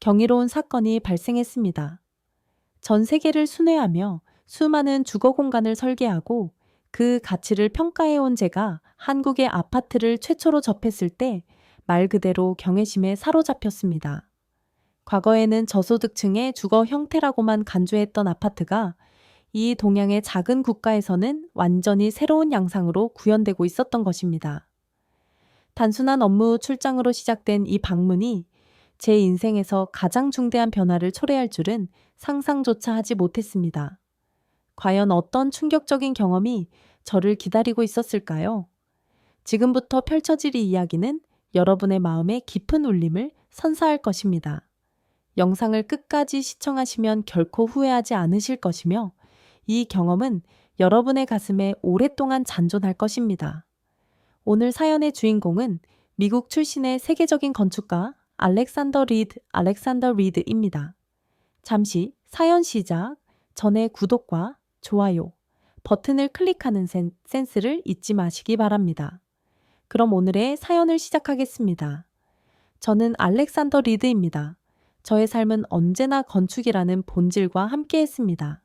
경이로운 사건이 발생했습니다. 전 세계를 순회하며 수많은 주거 공간을 설계하고 그 가치를 평가해온 제가 한국의 아파트를 최초로 접했을 때 말 그대로 경외심에 사로잡혔습니다. 과거에는 저소득층의 주거 형태라고만 간주했던 아파트가 이 동양의 작은 국가에서는 완전히 새로운 양상으로 구현되고 있었던 것입니다. 단순한 업무 출장으로 시작된 이 방문이 제 인생에서 가장 중대한 변화를 초래할 줄은 상상조차 하지 못했습니다. 과연 어떤 충격적인 경험이 저를 기다리고 있었을까요? 지금부터 펼쳐질 이 이야기는 여러분의 마음에 깊은 울림을 선사할 것입니다. 영상을 끝까지 시청하시면 결코 후회하지 않으실 것이며 이 경험은 여러분의 가슴에 오랫동안 잔존할 것입니다. 오늘 사연의 주인공은 미국 출신의 세계적인 건축가 알렉산더 리드입니다. 잠시 사연 시작 전에 구독과 좋아요 버튼을 클릭하는 센스를 잊지 마시기 바랍니다. 그럼 오늘의 사연을 시작하겠습니다. 저는 알렉산더 리드입니다. 저의 삶은 언제나 건축이라는 본질과 함께했습니다.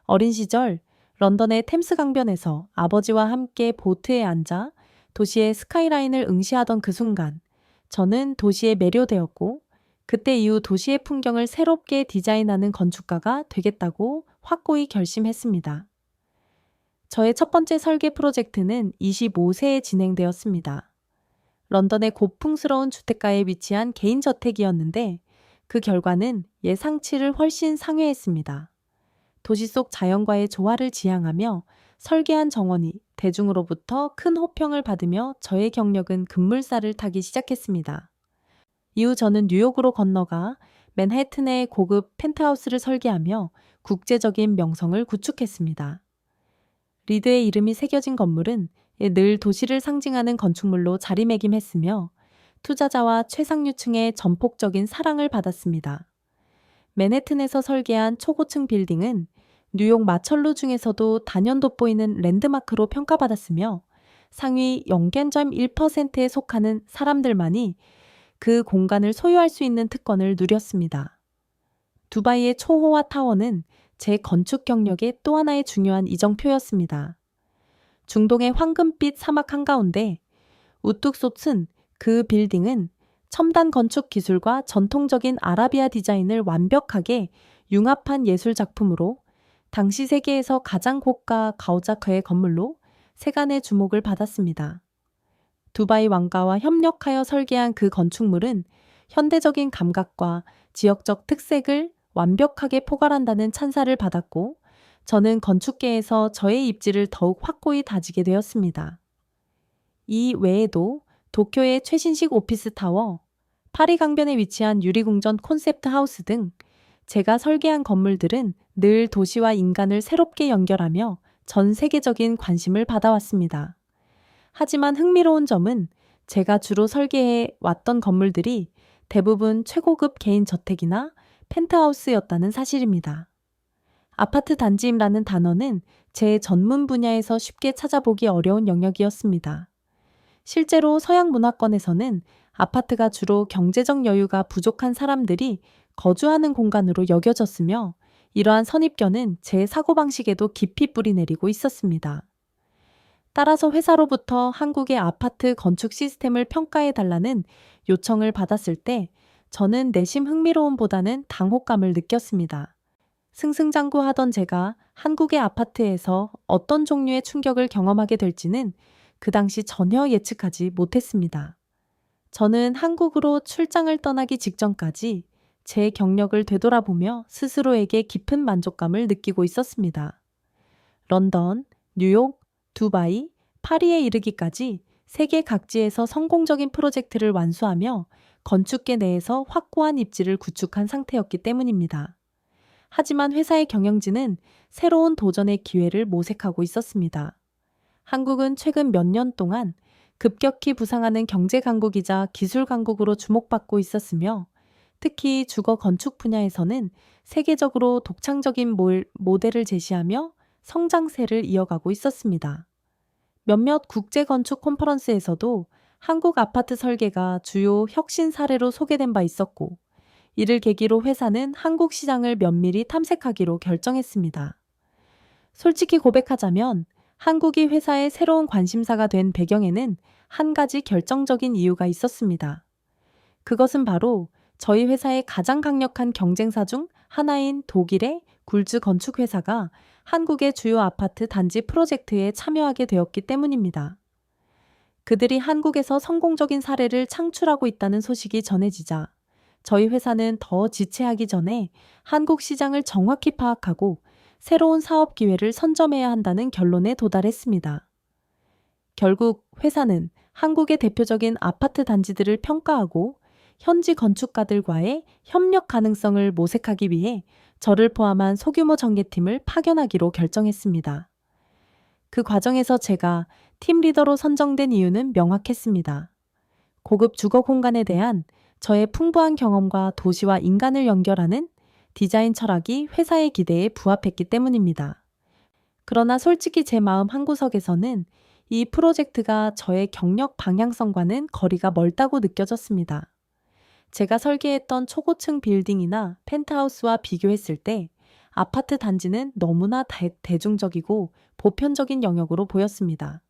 어린 시절 런던의 템스 강변에서 아버지와 함께 보트에 앉아 도시의 스카이라인을 응시하던 그 순간 저는 도시에 매료되었고 그때 이후 도시의 풍경을 새롭게 디자인하는 건축가가 되겠다고 확고히 결심했습니다. 저의 첫 번째 설계 프로젝트는 25세에 진행되었습니다. 런던의 고풍스러운 주택가에 위치한 개인 저택이었는데 그 결과는 예상치를 훨씬 상회했습니다. 도시 속 자연과의 조화를 지향하며 설계한 정원이 대중으로부터 큰 호평을 받으며 저의 경력은 급물살을 타기 시작했습니다. 이후 저는 뉴욕으로 건너가 맨해튼의 고급 펜트하우스를 설계하며 국제적인 명성을 구축했습니다. 리드의 이름이 새겨진 건물은 늘 도시를 상징하는 건축물로 자리매김했으며 투자자와 최상류층의 전폭적인 사랑을 받았습니다. 맨해튼에서 설계한 초고층 빌딩은 뉴욕 마철루 중에서도 단연 돋보이는 랜드마크로 평가받았으며 상위 0.1%에 속하는 사람들만이 그 공간을 소유할 수 있는 특권을 누렸습니다. 두바이의 초호화 타워는 제 건축 경력의 또 하나의 중요한 이정표였습니다. 중동의 황금빛 사막 한가운데 우뚝 솟은 그 빌딩은 첨단 건축 기술과 전통적인 아라비아 디자인을 완벽하게 융합한 예술 작품으로 당시 세계에서 가장 고가 가오자크의 건물로 세간의 주목을 받았습니다. 두바이 왕가와 협력하여 설계한 그 건축물은 현대적인 감각과 지역적 특색을 완벽하게 포괄한다는 찬사를 받았고 저는 건축계에서 저의 입지를 더욱 확고히 다지게 되었습니다. 이 외에도 도쿄의 최신식 오피스 타워, 파리 강변에 위치한 유리궁전 콘셉트 하우스 등 제가 설계한 건물들은 늘 도시와 인간을 새롭게 연결하며 전 세계적인 관심을 받아왔습니다. 하지만 흥미로운 점은 제가 주로 설계해 왔던 건물들이 대부분 최고급 개인 저택이나 펜트하우스였다는 사실입니다. 아파트 단지임이라는 단어는 제 전문 분야에서 쉽게 찾아보기 어려운 영역이었습니다. 실제로 서양 문화권에서는 아파트가 주로 경제적 여유가 부족한 사람들이 거주하는 공간으로 여겨졌으며 이러한 선입견은 제 사고방식에도 깊이 뿌리내리고 있었습니다. 따라서 회사로부터 한국의 아파트 건축 시스템을 평가해달라는 요청을 받았을 때 저는 내심 흥미로움보다는 당혹감을 느꼈습니다. 승승장구하던 제가 한국의 아파트에서 어떤 종류의 충격을 경험하게 될지는 그 당시 전혀 예측하지 못했습니다. 저는 한국으로 출장을 떠나기 직전까지 제 경력을 되돌아보며 스스로에게 깊은 만족감을 느끼고 있었습니다. 런던, 뉴욕, 두바이, 파리에 이르기까지 세계 각지에서 성공적인 프로젝트를 완수하며 건축계 내에서 확고한 입지를 구축한 상태였기 때문입니다. 하지만 회사의 경영진은 새로운 도전의 기회를 모색하고 있었습니다. 한국은 최근 몇 년 동안 급격히 부상하는 경제 강국이자 기술 강국으로 주목받고 있었으며 특히 주거 건축 분야에서는 세계적으로 독창적인 모델을 제시하며 성장세를 이어가고 있었습니다. 몇몇 국제 건축 컨퍼런스에서도 한국 아파트 설계가 주요 혁신 사례로 소개된 바 있었고 이를 계기로 회사는 한국 시장을 면밀히 탐색하기로 결정했습니다. 솔직히 고백하자면 한국이 회사의 새로운 관심사가 된 배경에는 한 가지 결정적인 이유가 있었습니다. 그것은 바로 저희 회사의 가장 강력한 경쟁사 중 하나인 독일의 굴즈 건축회사가 한국의 주요 아파트 단지 프로젝트에 참여하게 되었기 때문입니다. 그들이 한국에서 성공적인 사례를 창출하고 있다는 소식이 전해지자 저희 회사는 더 지체하기 전에 한국 시장을 정확히 파악하고 새로운 사업 기회를 선점해야 한다는 결론에 도달했습니다. 결국 회사는 한국의 대표적인 아파트 단지들을 평가하고 현지 건축가들과의 협력 가능성을 모색하기 위해 저를 포함한 소규모 전개팀을 파견하기로 결정했습니다. 그 과정에서 제가 팀 리더로 선정된 이유는 명확했습니다. 고급 주거 공간에 대한 저의 풍부한 경험과 도시와 인간을 연결하는 디자인 철학이 회사의 기대에 부합했기 때문입니다. 그러나 솔직히 제 마음 한구석에서는 이 프로젝트가 저의 경력 방향성과는 거리가 멀다고 느껴졌습니다. 제가 설계했던 초고층 빌딩이나 펜트하우스와 비교했을 때 아파트 단지는 너무나 대중적이고 보편적인 영역으로 보였습니다.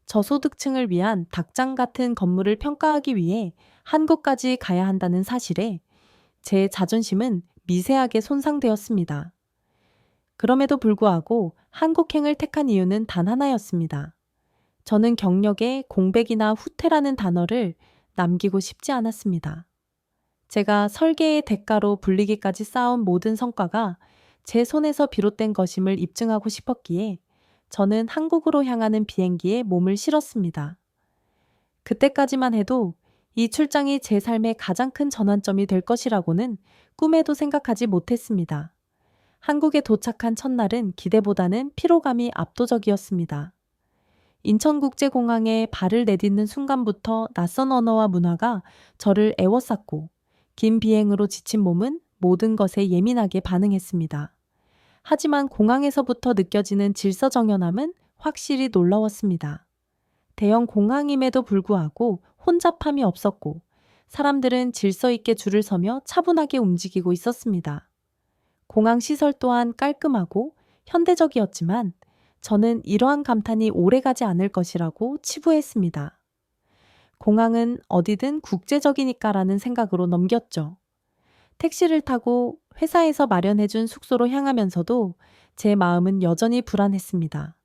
저소득층을 위한 닭장 같은 건물을 평가하기 위해 한국까지 가야 한다는 사실에 제 자존심은 미세하게 손상되었습니다. 그럼에도 불구하고 한국행을 택한 이유는 단 하나였습니다. 저는 경력에 공백이나 후퇴라는 단어를 남기고 싶지 않았습니다. 제가 설계의 대가로 불리기까지 쌓은 모든 성과가 제 손에서 비롯된 것임을 입증하고 싶었기에 저는 한국으로 향하는 비행기에 몸을 실었습니다. 그때까지만 해도 이 출장이 제 삶의 가장 큰 전환점이 될 것이라고는 꿈에도 생각하지 못했습니다. 한국에 도착한 첫날은 기대보다는 피로감이 압도적이었습니다. 인천국제공항에 발을 내딛는 순간부터 낯선 언어와 문화가 저를 애워쌌고 긴 비행으로 지친 몸은 모든 것에 예민하게 반응했습니다. 하지만 공항에서부터 느껴지는 질서정연함은 확실히 놀라웠습니다. 대형 공항임에도 불구하고 혼잡함이 없었고 사람들은 질서 있게 줄을 서며 차분하게 움직이고 있었습니다. 공항 시설 또한 깔끔하고 현대적이었지만 저는 이러한 감탄이 오래가지 않을 것이라고 치부했습니다. 공항은 어디든 국제적이니까라는 생각으로 넘겼죠. 택시를 타고 회사에서 마련해준 숙소로 향하면서도 제 마음은 여전히 불안했습니다.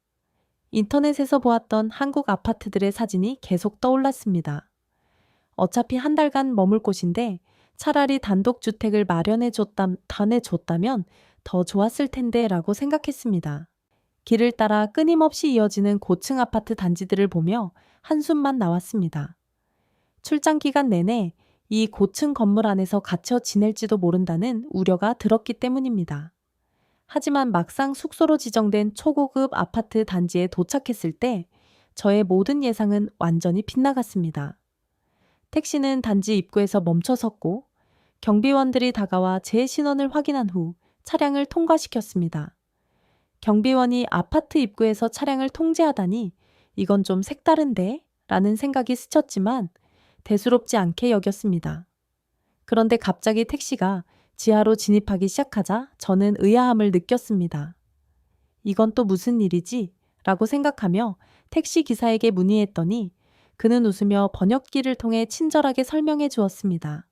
인터넷에서 보았던 한국 아파트들의 사진이 계속 떠올랐습니다. 어차피 한 달간 머물 곳인데 차라리 단독주택을 마련해줬다면 더 좋았을 텐데 라고 생각했습니다. 길을 따라 끊임없이 이어지는 고층 아파트 단지들을 보며 한숨만 나왔습니다. 출장 기간 내내 이 고층 건물 안에서 갇혀 지낼지도 모른다는 우려가 들었기 때문입니다. 하지만 막상 숙소로 지정된 초고급 아파트 단지에 도착했을 때 저의 모든 예상은 완전히 빗나갔습니다. 택시는 단지 입구에서 멈춰 섰고 경비원들이 다가와 제 신원을 확인한 후 차량을 통과시켰습니다. 경비원이 아파트 입구에서 차량을 통제하다니 이건 좀 색다른데? 라는 생각이 스쳤지만 대수롭지 않게 여겼습니다. 그런데 갑자기 택시가 지하로 진입하기 시작하자 저는 의아함을 느꼈습니다. 이건 또 무슨 일이지? 라고 생각하며 택시 기사에게 문의했더니 그는 웃으며 번역기를 통해 친절하게 설명해 주었습니다.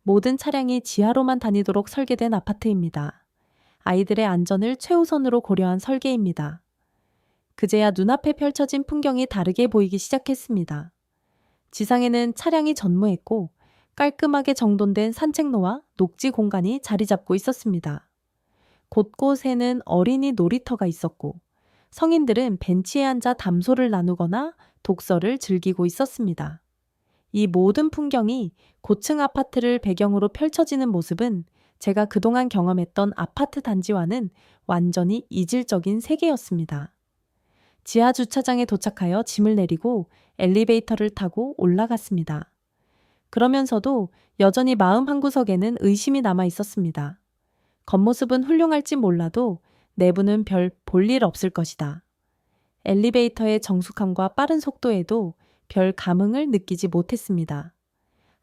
모든 차량이 지하로만 다니도록 설계된 아파트입니다. 아이들의 안전을 최우선으로 고려한 설계입니다. 그제야 눈앞에 펼쳐진 풍경이 다르게 보이기 시작했습니다. 지상에는 차량이 전무했고 깔끔하게 정돈된 산책로와 녹지 공간이 자리 잡고 있었습니다. 곳곳에는 어린이 놀이터가 있었고 성인들은 벤치에 앉아 담소를 나누거나 독서를 즐기고 있었습니다. 이 모든 풍경이 고층 아파트를 배경으로 펼쳐지는 모습은 제가 그동안 경험했던 아파트 단지와는 완전히 이질적인 세계였습니다. 지하 주차장에 도착하여 짐을 내리고 엘리베이터를 타고 올라갔습니다. 그러면서도 여전히 마음 한구석에는 의심이 남아 있었습니다. 겉모습은 훌륭할지 몰라도 내부는 별 볼일 없을 것이다. 엘리베이터의 정숙함과 빠른 속도에도 별 감흥을 느끼지 못했습니다.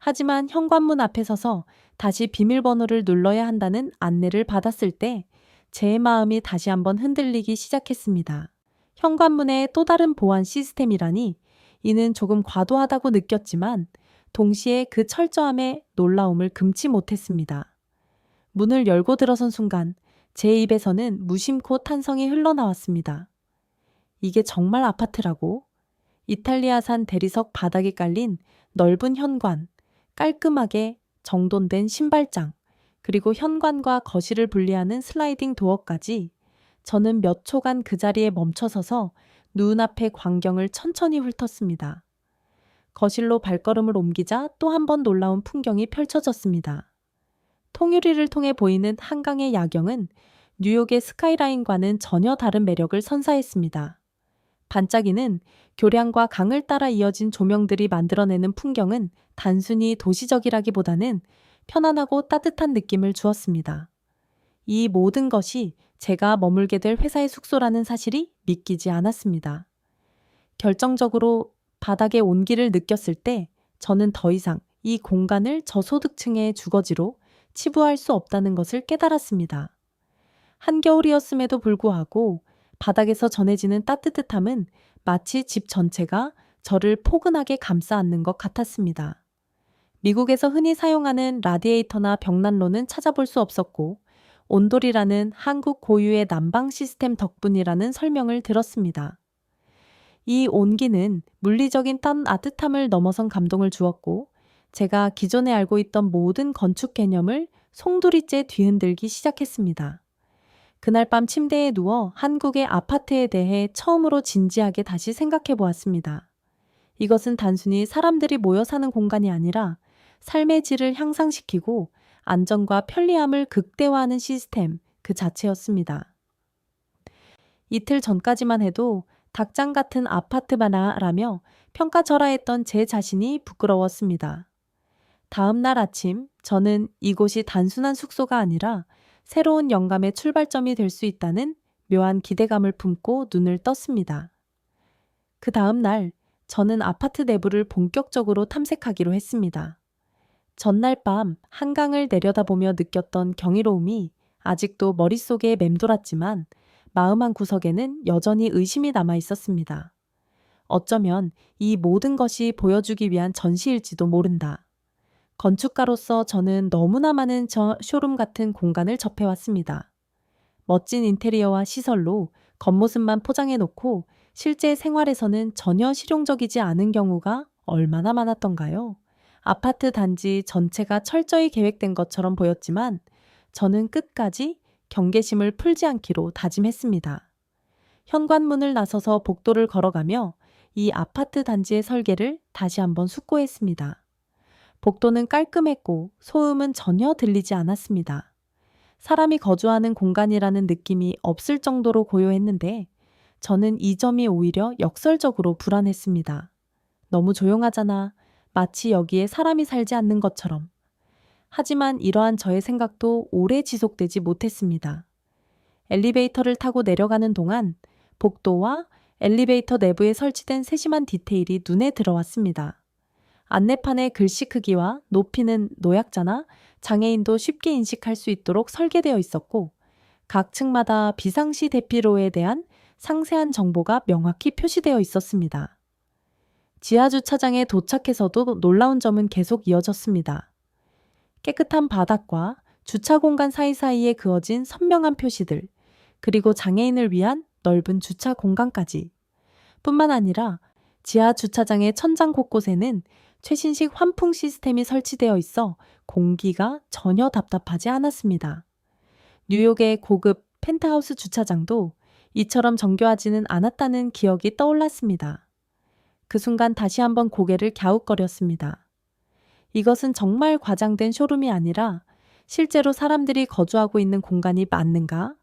하지만 현관문 앞에 서서 다시 비밀번호를 눌러야 한다는 안내를 받았을 때 제 마음이 다시 한번 흔들리기 시작했습니다. 현관문에 또 다른 보안 시스템이라니 이는 조금 과도하다고 느꼈지만 동시에 그 철저함에 놀라움을 금치 못했습니다. 문을 열고 들어선 순간 제 입에서는 무심코 탄성이 흘러나왔습니다. 이게 정말 아파트라고? 이탈리아산 대리석 바닥에 깔린 넓은 현관, 깔끔하게 정돈된 신발장, 그리고 현관과 거실을 분리하는 슬라이딩 도어까지 저는 몇 초간 그 자리에 멈춰서서 눈앞의 광경을 천천히 훑었습니다. 거실로 발걸음을 옮기자 또 한 번 놀라운 풍경이 펼쳐졌습니다. 통유리를 통해 보이는 한강의 야경은 뉴욕의 스카이라인과는 전혀 다른 매력을 선사했습니다. 반짝이는 교량과 강을 따라 이어진 조명들이 만들어내는 풍경은 단순히 도시적이라기보다는 편안하고 따뜻한 느낌을 주었습니다. 이 모든 것이 제가 머물게 될 회사의 숙소라는 사실이 믿기지 않았습니다. 결정적으로 바닥의 온기를 느꼈을 때 저는 더 이상 이 공간을 저소득층의 주거지로 치부할 수 없다는 것을 깨달았습니다. 한겨울이었음에도 불구하고 바닥에서 전해지는 따뜻함은 마치 집 전체가 저를 포근하게 감싸 안는 것 같았습니다. 미국에서 흔히 사용하는 라디에이터나 벽난로는 찾아볼 수 없었고 온돌이라는 한국 고유의 난방 시스템 덕분이라는 설명을 들었습니다. 이 온기는 물리적인 따뜻함을 넘어선 감동을 주었고 제가 기존에 알고 있던 모든 건축 개념을 송두리째 뒤흔들기 시작했습니다. 그날 밤 침대에 누워 한국의 아파트에 대해 처음으로 진지하게 다시 생각해 보았습니다. 이것은 단순히 사람들이 모여 사는 공간이 아니라 삶의 질을 향상시키고 안전과 편리함을 극대화하는 시스템 그 자체였습니다. 이틀 전까지만 해도 닭장 같은 아파트마라며 평가절하했던 제 자신이 부끄러웠습니다. 다음 날 아침 저는 이곳이 단순한 숙소가 아니라 새로운 영감의 출발점이 될 수 있다는 묘한 기대감을 품고 눈을 떴습니다. 그 다음 날 저는 아파트 내부를 본격적으로 탐색하기로 했습니다. 전날 밤 한강을 내려다보며 느꼈던 경이로움이 아직도 머릿속에 맴돌았지만 마음 한구석에는 여전히 의심이 남아 있었습니다. 어쩌면 이 모든 것이 보여주기 위한 전시일지도 모른다. 건축가로서 저는 너무나 많은 쇼룸 같은 공간을 접해왔습니다. 멋진 인테리어와 시설로 겉모습만 포장해놓고 실제 생활에서는 전혀 실용적이지 않은 경우가 얼마나 많았던가요? 아파트 단지 전체가 철저히 계획된 것처럼 보였지만 저는 끝까지 경계심을 풀지 않기로 다짐했습니다. 현관문을 나서서 복도를 걸어가며 이 아파트 단지의 설계를 다시 한번 숙고했습니다. 복도는 깔끔했고 소음은 전혀 들리지 않았습니다. 사람이 거주하는 공간이라는 느낌이 없을 정도로 고요했는데 저는 이 점이 오히려 역설적으로 불안했습니다. 너무 조용하잖아. 마치 여기에 사람이 살지 않는 것처럼. 하지만 이러한 저의 생각도 오래 지속되지 못했습니다. 엘리베이터를 타고 내려가는 동안 복도와 엘리베이터 내부에 설치된 세심한 디테일이 눈에 들어왔습니다. 안내판의 글씨 크기와 높이는 노약자나 장애인도 쉽게 인식할 수 있도록 설계되어 있었고 각 층마다 비상시 대피로에 대한 상세한 정보가 명확히 표시되어 있었습니다. 지하주차장에 도착해서도 놀라운 점은 계속 이어졌습니다. 깨끗한 바닥과 주차 공간 사이사이에 그어진 선명한 표시들, 그리고 장애인을 위한 넓은 주차 공간까지. 뿐만 아니라 지하주차장의 천장 곳곳에는 최신식 환풍 시스템이 설치되어 있어 공기가 전혀 답답하지 않았습니다. 뉴욕의 고급 펜트하우스 주차장도 이처럼 정교하지는 않았다는 기억이 떠올랐습니다. 그 순간 다시 한번 고개를 갸웃거렸습니다. 이것은 정말 과장된 쇼룸이 아니라 실제로 사람들이 거주하고 있는 공간이 맞는가?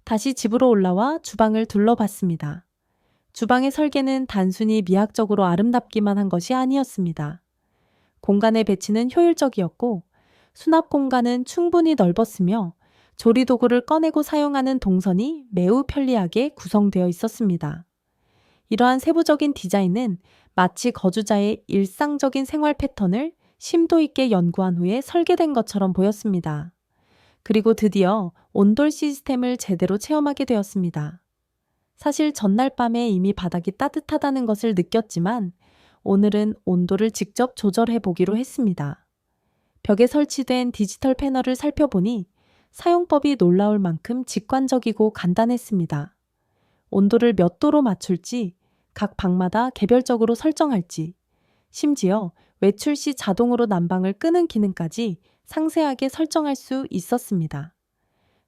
다시 집으로 올라와 주방을 둘러봤습니다. 주방의 설계는 단순히 미학적으로 아름답기만 한 것이 아니었습니다. 공간의 배치는 효율적이었고 수납 공간은 충분히 넓었으며 조리도구를 꺼내고 사용하는 동선이 매우 편리하게 구성되어 있었습니다. 이러한 세부적인 디자인은 마치 거주자의 일상적인 생활 패턴을 심도 있게 연구한 후에 설계된 것처럼 보였습니다. 그리고 드디어 온돌 시스템을 제대로 체험하게 되었습니다. 사실 전날 밤에 이미 바닥이 따뜻하다는 것을 느꼈지만 오늘은 온도를 직접 조절해 보기로 했습니다. 벽에 설치된 디지털 패널을 살펴보니 사용법이 놀라울 만큼 직관적이고 간단했습니다. 온도를 몇 도로 맞출지, 각 방마다 개별적으로 설정할지, 심지어 외출 시 자동으로 난방을 끄는 기능까지 상세하게 설정할 수 있었습니다.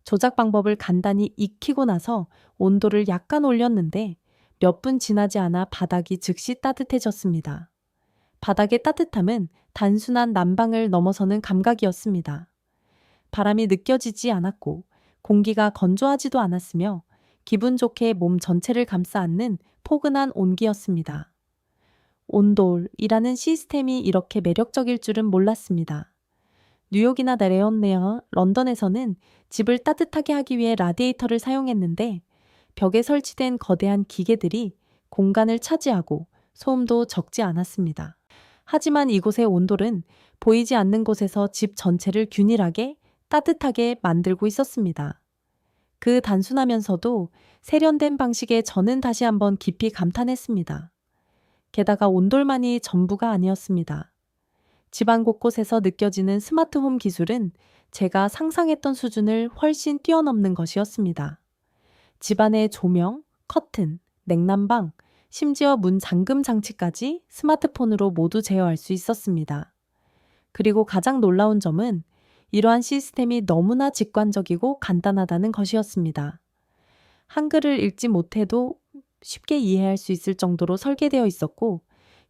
조작 방법을 간단히 익히고 나서 온도를 약간 올렸는데 몇 분 지나지 않아 바닥이 즉시 따뜻해졌습니다. 바닥의 따뜻함은 단순한 난방을 넘어서는 감각이었습니다. 바람이 느껴지지 않았고 공기가 건조하지도 않았으며 기분 좋게 몸 전체를 감싸 안는 포근한 온기였습니다. 온돌이라는 시스템이 이렇게 매력적일 줄은 몰랐습니다. 뉴욕이나 내레온네어, 런던에서는 집을 따뜻하게 하기 위해 라디에이터를 사용했는데 벽에 설치된 거대한 기계들이 공간을 차지하고 소음도 적지 않았습니다. 하지만 이곳의 온돌은 보이지 않는 곳에서 집 전체를 균일하게 따뜻하게 만들고 있었습니다. 그 단순하면서도 세련된 방식에 저는 다시 한번 깊이 감탄했습니다. 게다가 온돌만이 전부가 아니었습니다. 집안 곳곳에서 느껴지는 스마트홈 기술은 제가 상상했던 수준을 훨씬 뛰어넘는 것이었습니다. 집안의 조명, 커튼, 냉난방, 심지어 문 잠금 장치까지 스마트폰으로 모두 제어할 수 있었습니다. 그리고 가장 놀라운 점은 이러한 시스템이 너무나 직관적이고 간단하다는 것이었습니다. 한글을 읽지 못해도 쉽게 이해할 수 있을 정도로 설계되어 있었고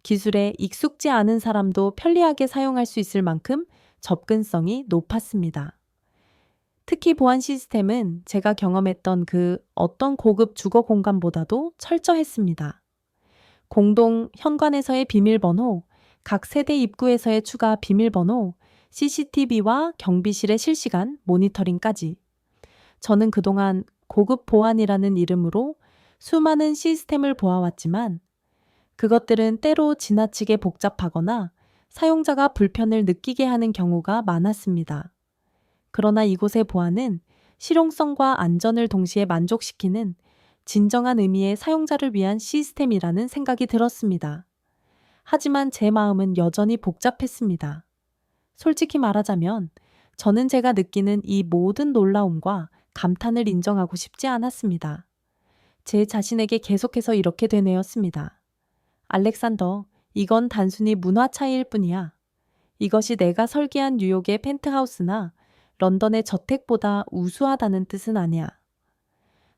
기술에 익숙지 않은 사람도 편리하게 사용할 수 있을 만큼 접근성이 높았습니다. 특히 보안 시스템은 제가 경험했던 그 어떤 고급 주거 공간보다도 철저했습니다. 공동 현관에서의 비밀번호, 각 세대 입구에서의 추가 비밀번호, CCTV와 경비실의 실시간 모니터링까지. 저는 그동안 고급 보안이라는 이름으로 수많은 시스템을 보아왔지만 그것들은 때로 지나치게 복잡하거나 사용자가 불편을 느끼게 하는 경우가 많았습니다. 그러나 이곳의 보안은 실용성과 안전을 동시에 만족시키는 진정한 의미의 사용자를 위한 시스템이라는 생각이 들었습니다. 하지만 제 마음은 여전히 복잡했습니다. 솔직히 말하자면 저는 제가 느끼는 이 모든 놀라움과 감탄을 인정하고 싶지 않았습니다. 제 자신에게 계속해서 이렇게 되뇌었습니다. 알렉산더, 이건 단순히 문화 차이일 뿐이야. 이것이 내가 설계한 뉴욕의 펜트하우스나 런던의 저택보다 우수하다는 뜻은 아니야.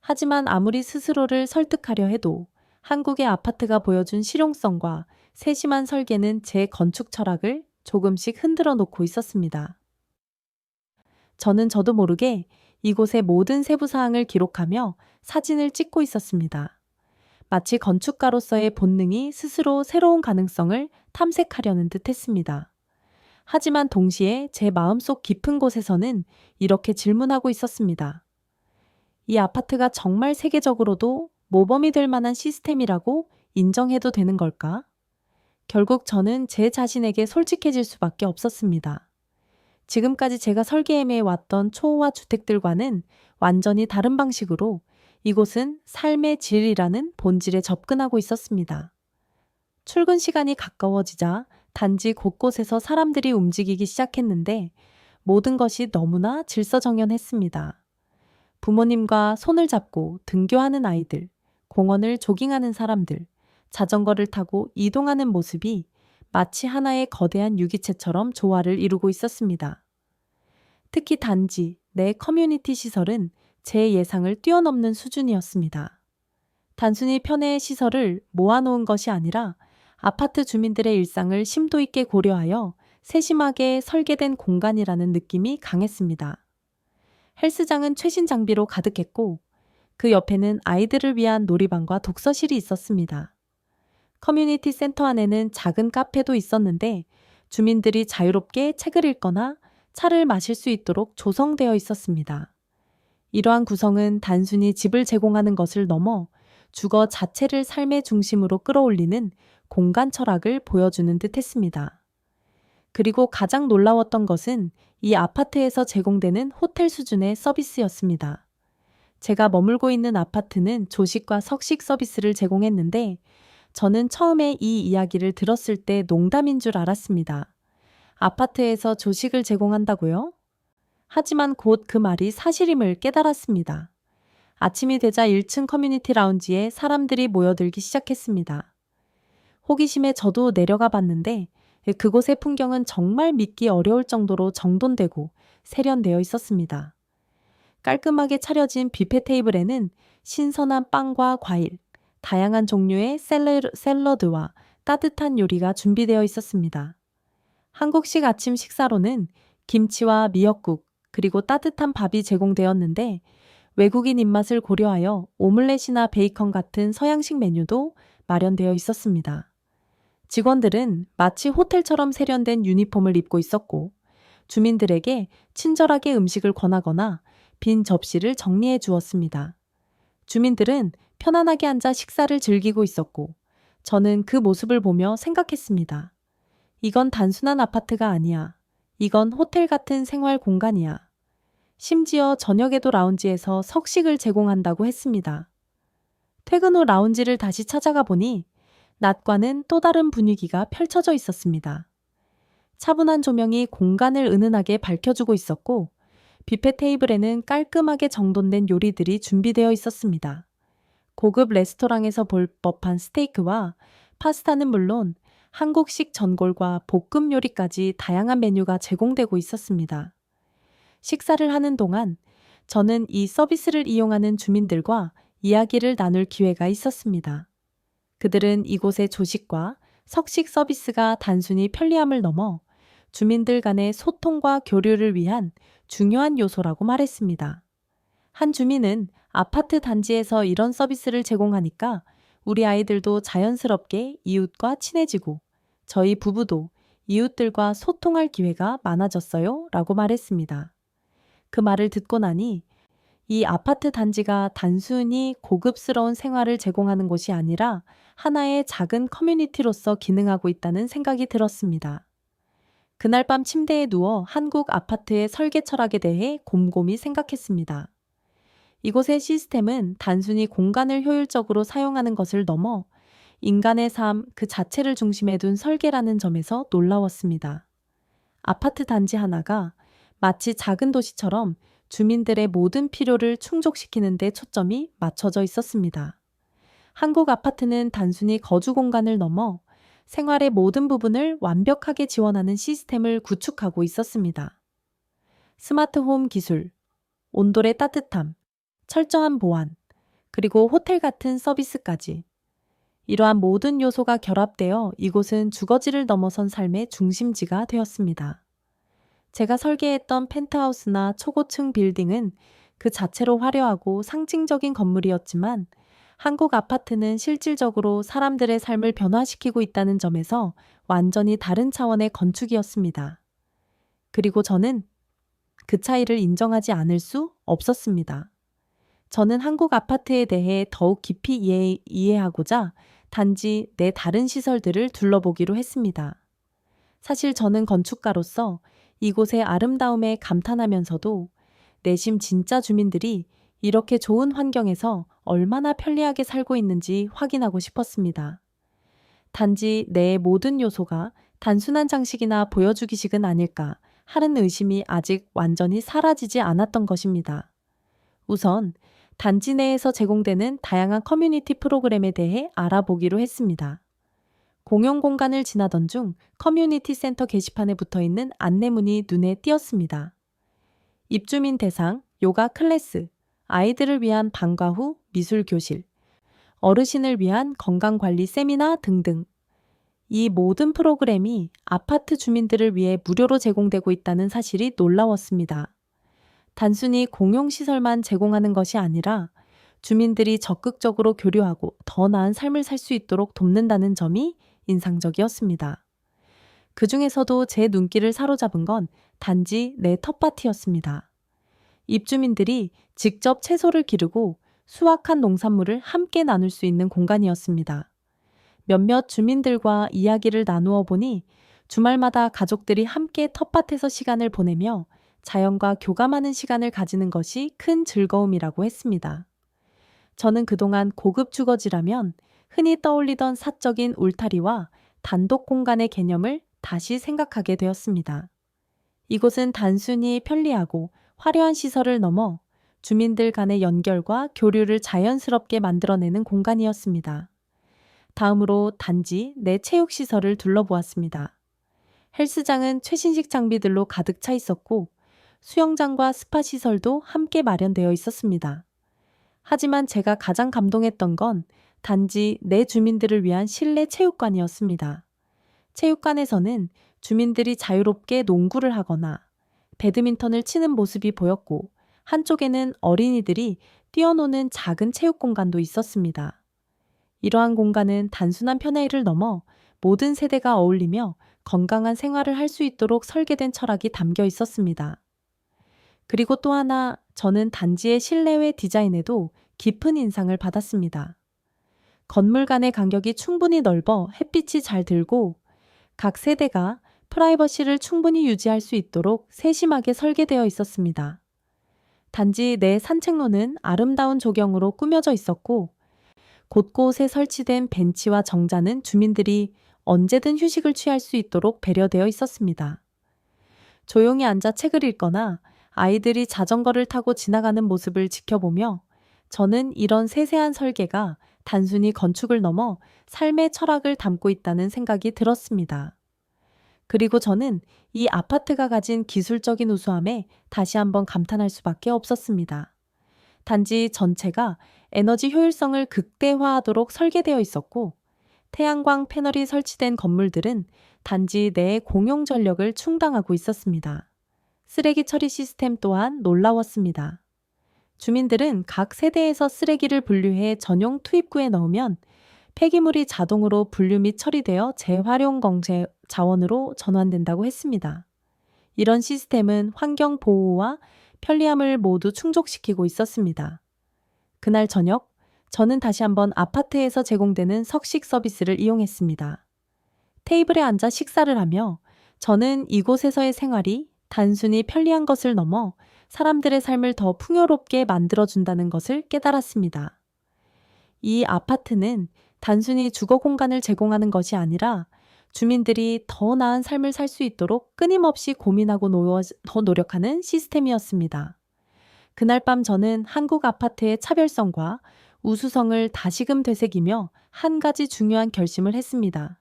하지만 아무리 스스로를 설득하려 해도 한국의 아파트가 보여준 실용성과 세심한 설계는 제 건축 철학을 조금씩 흔들어 놓고 있었습니다. 저는 저도 모르게 이곳의 모든 세부 사항을 기록하며 사진을 찍고 있었습니다. 마치 건축가로서의 본능이 스스로 새로운 가능성을 탐색하려는 듯 했습니다. 하지만 동시에 제 마음속 깊은 곳에서는 이렇게 질문하고 있었습니다. 이 아파트가 정말 세계적으로도 모범이 될 만한 시스템이라고 인정해도 되는 걸까? 결국 저는 제 자신에게 솔직해질 수밖에 없었습니다. 지금까지 제가 설계해내 왔던 초호화 주택들과는 완전히 다른 방식으로 이곳은 삶의 질이라는 본질에 접근하고 있었습니다. 출근 시간이 가까워지자 단지 곳곳에서 사람들이 움직이기 시작했는데 모든 것이 너무나 질서정연했습니다. 부모님과 손을 잡고 등교하는 아이들, 공원을 조깅하는 사람들, 자전거를 타고 이동하는 모습이 마치 하나의 거대한 유기체처럼 조화를 이루고 있었습니다. 특히 단지 내 커뮤니티 시설은 제 예상을 뛰어넘는 수준이었습니다. 단순히 편의 시설을 모아놓은 것이 아니라 아파트 주민들의 일상을 심도 있게 고려하여 세심하게 설계된 공간이라는 느낌이 강했습니다. 헬스장은 최신 장비로 가득했고 그 옆에는 아이들을 위한 놀이방과 독서실이 있었습니다. 커뮤니티 센터 안에는 작은 카페도 있었는데 주민들이 자유롭게 책을 읽거나 차를 마실 수 있도록 조성되어 있었습니다. 이러한 구성은 단순히 집을 제공하는 것을 넘어 주거 자체를 삶의 중심으로 끌어올리는 공간 철학을 보여주는 듯 했습니다. 그리고 가장 놀라웠던 것은 이 아파트에서 제공되는 호텔 수준의 서비스였습니다. 제가 머물고 있는 아파트는 조식과 석식 서비스를 제공했는데 저는 처음에 이 이야기를 들었을 때 농담인 줄 알았습니다. 아파트에서 조식을 제공한다고요? 하지만 곧 그 말이 사실임을 깨달았습니다. 아침이 되자 1층 커뮤니티 라운지에 사람들이 모여들기 시작했습니다. 호기심에 저도 내려가 봤는데 그곳의 풍경은 정말 믿기 어려울 정도로 정돈되고 세련되어 있었습니다. 깔끔하게 차려진 뷔페 테이블에는 신선한 빵과 과일, 다양한 종류의 샐러드와 따뜻한 요리가 준비되어 있었습니다. 한국식 아침 식사로는 김치와 미역국, 그리고 따뜻한 밥이 제공되었는데 외국인 입맛을 고려하여 오믈렛이나 베이컨 같은 서양식 메뉴도 마련되어 있었습니다. 직원들은 마치 호텔처럼 세련된 유니폼을 입고 있었고 주민들에게 친절하게 음식을 권하거나 빈 접시를 정리해 주었습니다. 주민들은 편안하게 앉아 식사를 즐기고 있었고 저는 그 모습을 보며 생각했습니다. 이건 단순한 아파트가 아니야. 이건 호텔 같은 생활 공간이야. 심지어 저녁에도 라운지에서 석식을 제공한다고 했습니다. 퇴근 후 라운지를 다시 찾아가 보니 낮과는 또 다른 분위기가 펼쳐져 있었습니다. 차분한 조명이 공간을 은은하게 밝혀주고 있었고 뷔페 테이블에는 깔끔하게 정돈된 요리들이 준비되어 있었습니다. 고급 레스토랑에서 볼 법한 스테이크와 파스타는 물론 한국식 전골과 볶음 요리까지 다양한 메뉴가 제공되고 있었습니다. 식사를 하는 동안 저는 이 서비스를 이용하는 주민들과 이야기를 나눌 기회가 있었습니다. 그들은 이곳의 조식과 석식 서비스가 단순히 편리함을 넘어 주민들 간의 소통과 교류를 위한 중요한 요소라고 말했습니다. 한 주민은 아파트 단지에서 이런 서비스를 제공하니까 우리 아이들도 자연스럽게 이웃과 친해지고 저희 부부도 이웃들과 소통할 기회가 많아졌어요 라고 말했습니다. 그 말을 듣고 나니 이 아파트 단지가 단순히 고급스러운 생활을 제공하는 곳이 아니라 하나의 작은 커뮤니티로서 기능하고 있다는 생각이 들었습니다. 그날 밤 침대에 누워 한국 아파트의 설계 철학에 대해 곰곰이 생각했습니다. 이곳의 시스템은 단순히 공간을 효율적으로 사용하는 것을 넘어 인간의 삶 그 자체를 중심에 둔 설계라는 점에서 놀라웠습니다. 아파트 단지 하나가 마치 작은 도시처럼 주민들의 모든 필요를 충족시키는 데 초점이 맞춰져 있었습니다. 한국 아파트는 단순히 거주 공간을 넘어 생활의 모든 부분을 완벽하게 지원하는 시스템을 구축하고 있었습니다. 스마트홈 기술, 온돌의 따뜻함, 철저한 보안, 그리고 호텔 같은 서비스까지. 이러한 모든 요소가 결합되어 이곳은 주거지를 넘어선 삶의 중심지가 되었습니다. 제가 설계했던 펜트하우스나 초고층 빌딩은 그 자체로 화려하고 상징적인 건물이었지만 한국 아파트는 실질적으로 사람들의 삶을 변화시키고 있다는 점에서 완전히 다른 차원의 건축이었습니다. 그리고 저는 그 차이를 인정하지 않을 수 없었습니다. 저는 한국 아파트에 대해 더욱 깊이 이해하고자 단지 내 다른 시설들을 둘러보기로 했습니다. 사실 저는 건축가로서 이곳의 아름다움에 감탄하면서도 내심 진짜 주민들이 이렇게 좋은 환경에서 얼마나 편리하게 살고 있는지 확인하고 싶었습니다. 단지 내 모든 요소가 단순한 장식이나 보여주기식은 아닐까 하는 의심이 아직 완전히 사라지지 않았던 것입니다. 우선 단지 내에서 제공되는 다양한 커뮤니티 프로그램에 대해 알아보기로 했습니다. 공용 공간을 지나던 중 커뮤니티 센터 게시판에 붙어있는 안내문이 눈에 띄었습니다. 입주민 대상, 요가 클래스, 아이들을 위한 방과 후 미술 교실, 어르신을 위한 건강관리 세미나 등등. 이 모든 프로그램이 아파트 주민들을 위해 무료로 제공되고 있다는 사실이 놀라웠습니다. 단순히 공용시설만 제공하는 것이 아니라 주민들이 적극적으로 교류하고 더 나은 삶을 살 수 있도록 돕는다는 점이 인상적이었습니다. 그 중에서도 제 눈길을 사로잡은 건 단지 내 텃밭이었습니다. 입주민들이 직접 채소를 기르고 수확한 농산물을 함께 나눌 수 있는 공간이었습니다. 몇몇 주민들과 이야기를 나누어 보니 주말마다 가족들이 함께 텃밭에서 시간을 보내며 자연과 교감하는 시간을 가지는 것이 큰 즐거움이라고 했습니다. 저는 그동안 고급 주거지라면 흔히 떠올리던 사적인 울타리와 단독 공간의 개념을 다시 생각하게 되었습니다. 이곳은 단순히 편리하고 화려한 시설을 넘어 주민들 간의 연결과 교류를 자연스럽게 만들어내는 공간이었습니다. 다음으로 단지 내 체육시설을 둘러보았습니다. 헬스장은 최신식 장비들로 가득 차 있었고 수영장과 스파 시설도 함께 마련되어 있었습니다. 하지만 제가 가장 감동했던 건 단지 내 주민들을 위한 실내 체육관이었습니다. 체육관에서는 주민들이 자유롭게 농구를 하거나 배드민턴을 치는 모습이 보였고 한쪽에는 어린이들이 뛰어노는 작은 체육 공간도 있었습니다. 이러한 공간은 단순한 편의를 넘어 모든 세대가 어울리며 건강한 생활을 할 수 있도록 설계된 철학이 담겨 있었습니다. 그리고 또 하나, 저는 단지의 실내외 디자인에도 깊은 인상을 받았습니다. 건물 간의 간격이 충분히 넓어 햇빛이 잘 들고 각 세대가 프라이버시를 충분히 유지할 수 있도록 세심하게 설계되어 있었습니다. 단지 내 산책로는 아름다운 조경으로 꾸며져 있었고 곳곳에 설치된 벤치와 정자는 주민들이 언제든 휴식을 취할 수 있도록 배려되어 있었습니다. 조용히 앉아 책을 읽거나 아이들이 자전거를 타고 지나가는 모습을 지켜보며 저는 이런 세세한 설계가 단순히 건축을 넘어 삶의 철학을 담고 있다는 생각이 들었습니다. 그리고 저는 이 아파트가 가진 기술적인 우수함에 다시 한번 감탄할 수밖에 없었습니다. 단지 전체가 에너지 효율성을 극대화하도록 설계되어 있었고 태양광 패널이 설치된 건물들은 단지 내의 공용 전력을 충당하고 있었습니다. 쓰레기 처리 시스템 또한 놀라웠습니다. 주민들은 각 세대에서 쓰레기를 분류해 전용 투입구에 넣으면 폐기물이 자동으로 분류 및 처리되어 재활용 공제 자원으로 전환된다고 했습니다. 이런 시스템은 환경 보호와 편리함을 모두 충족시키고 있었습니다. 그날 저녁, 저는 다시 한번 아파트에서 제공되는 석식 서비스를 이용했습니다. 테이블에 앉아 식사를 하며 저는 이곳에서의 생활이 단순히 편리한 것을 넘어 사람들의 삶을 더 풍요롭게 만들어준다는 것을 깨달았습니다. 이 아파트는 단순히 주거 공간을 제공하는 것이 아니라 주민들이 더 나은 삶을 살 수 있도록 끊임없이 고민하고 더 노력하는 시스템이었습니다. 그날 밤 저는 한국 아파트의 차별성과 우수성을 다시금 되새기며 한 가지 중요한 결심을 했습니다.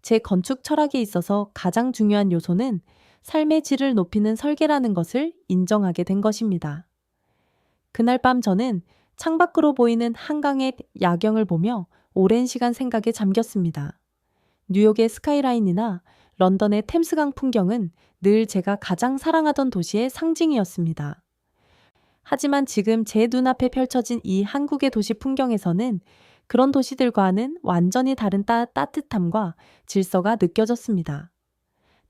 제 건축 철학에 있어서 가장 중요한 요소는 삶의 질을 높이는 설계라는 것을 인정하게 된 것입니다. 그날 밤 저는 창밖으로 보이는 한강의 야경을 보며 오랜 시간 생각에 잠겼습니다. 뉴욕의 스카이라인이나 런던의 템스강 풍경은 늘 제가 가장 사랑하던 도시의 상징이었습니다. 하지만 지금 제 눈앞에 펼쳐진 이 한국의 도시 풍경에서는 그런 도시들과는 완전히 다른 따뜻함과 질서가 느껴졌습니다.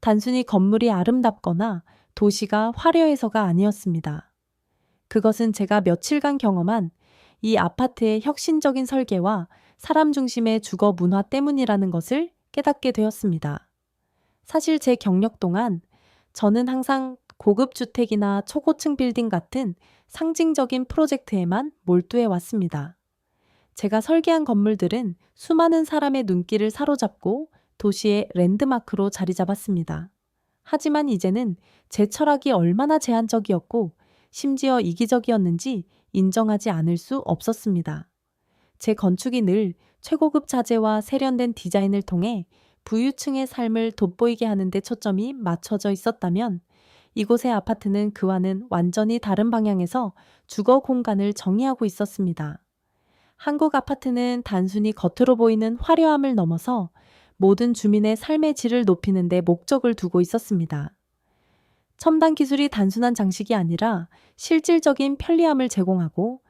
단순히 건물이 아름답거나 도시가 화려해서가 아니었습니다. 그것은 제가 며칠간 경험한 이 아파트의 혁신적인 설계와 사람 중심의 주거 문화 때문이라는 것을 깨닫게 되었습니다. 사실 제 경력 동안 저는 항상 고급 주택이나 초고층 빌딩 같은 상징적인 프로젝트에만 몰두해 왔습니다. 제가 설계한 건물들은 수많은 사람의 눈길을 사로잡고 도시의 랜드마크로 자리 잡았습니다. 하지만 이제는 제 철학이 얼마나 제한적이었고 심지어 이기적이었는지 인정하지 않을 수 없었습니다. 제 건축이 늘 최고급 자재와 세련된 디자인을 통해 부유층의 삶을 돋보이게 하는 데 초점이 맞춰져 있었다면 이곳의 아파트는 그와는 완전히 다른 방향에서 주거 공간을 정의하고 있었습니다. 한국 아파트는 단순히 겉으로 보이는 화려함을 넘어서 모든 주민의 삶의 질을 높이는 데 목적을 두고 있었습니다. 첨단 기술이 단순한 장식이 아니라 실질적인 편리함을 제공하고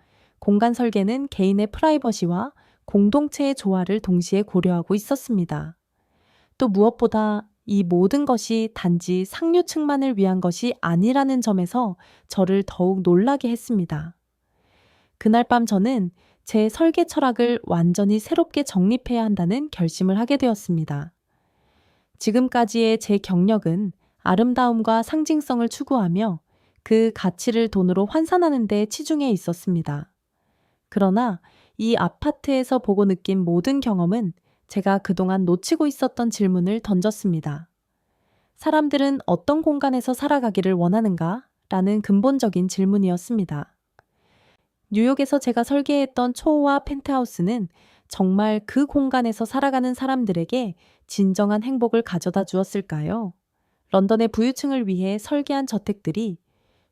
공간 설계는 개인의 프라이버시와 공동체의 조화를 동시에 고려하고 있었습니다. 또 무엇보다 이 모든 것이 단지 상류층만을 위한 것이 아니라는 점에서 저를 더욱 놀라게 했습니다. 그날 밤 저는 제 설계 철학을 완전히 새롭게 정립해야 한다는 결심을 하게 되었습니다. 지금까지의 제 경력은 아름다움과 상징성을 추구하며 그 가치를 돈으로 환산하는 데 치중해 있었습니다. 그러나 이 아파트에서 보고 느낀 모든 경험은 제가 그동안 놓치고 있었던 질문을 던졌습니다. 사람들은 어떤 공간에서 살아가기를 원하는가? 라는 근본적인 질문이었습니다. 뉴욕에서 제가 설계했던 초호화 펜트하우스는 정말 그 공간에서 살아가는 사람들에게 진정한 행복을 가져다 주었을까요? 런던의 부유층을 위해 설계한 저택들이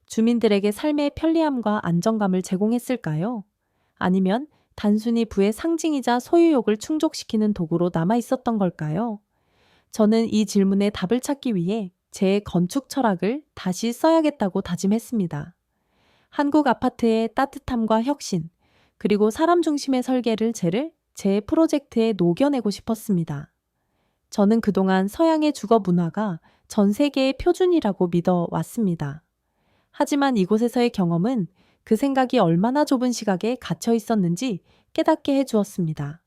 주민들에게 삶의 편리함과 안정감을 제공했을까요? 아니면 단순히 부의 상징이자 소유욕을 충족시키는 도구로 남아 있었던 걸까요? 저는 이 질문에 답을 찾기 위해 제 건축 철학을 다시 써야겠다고 다짐했습니다. 한국 아파트의 따뜻함과 혁신, 그리고 사람 중심의 설계를 제 프로젝트에 녹여내고 싶었습니다. 저는 그동안 서양의 주거 문화가 전 세계의 표준이라고 믿어 왔습니다. 하지만 이곳에서의 경험은 그 생각이 얼마나 좁은 시각에 갇혀 있었는지 깨닫게 해주었습니다.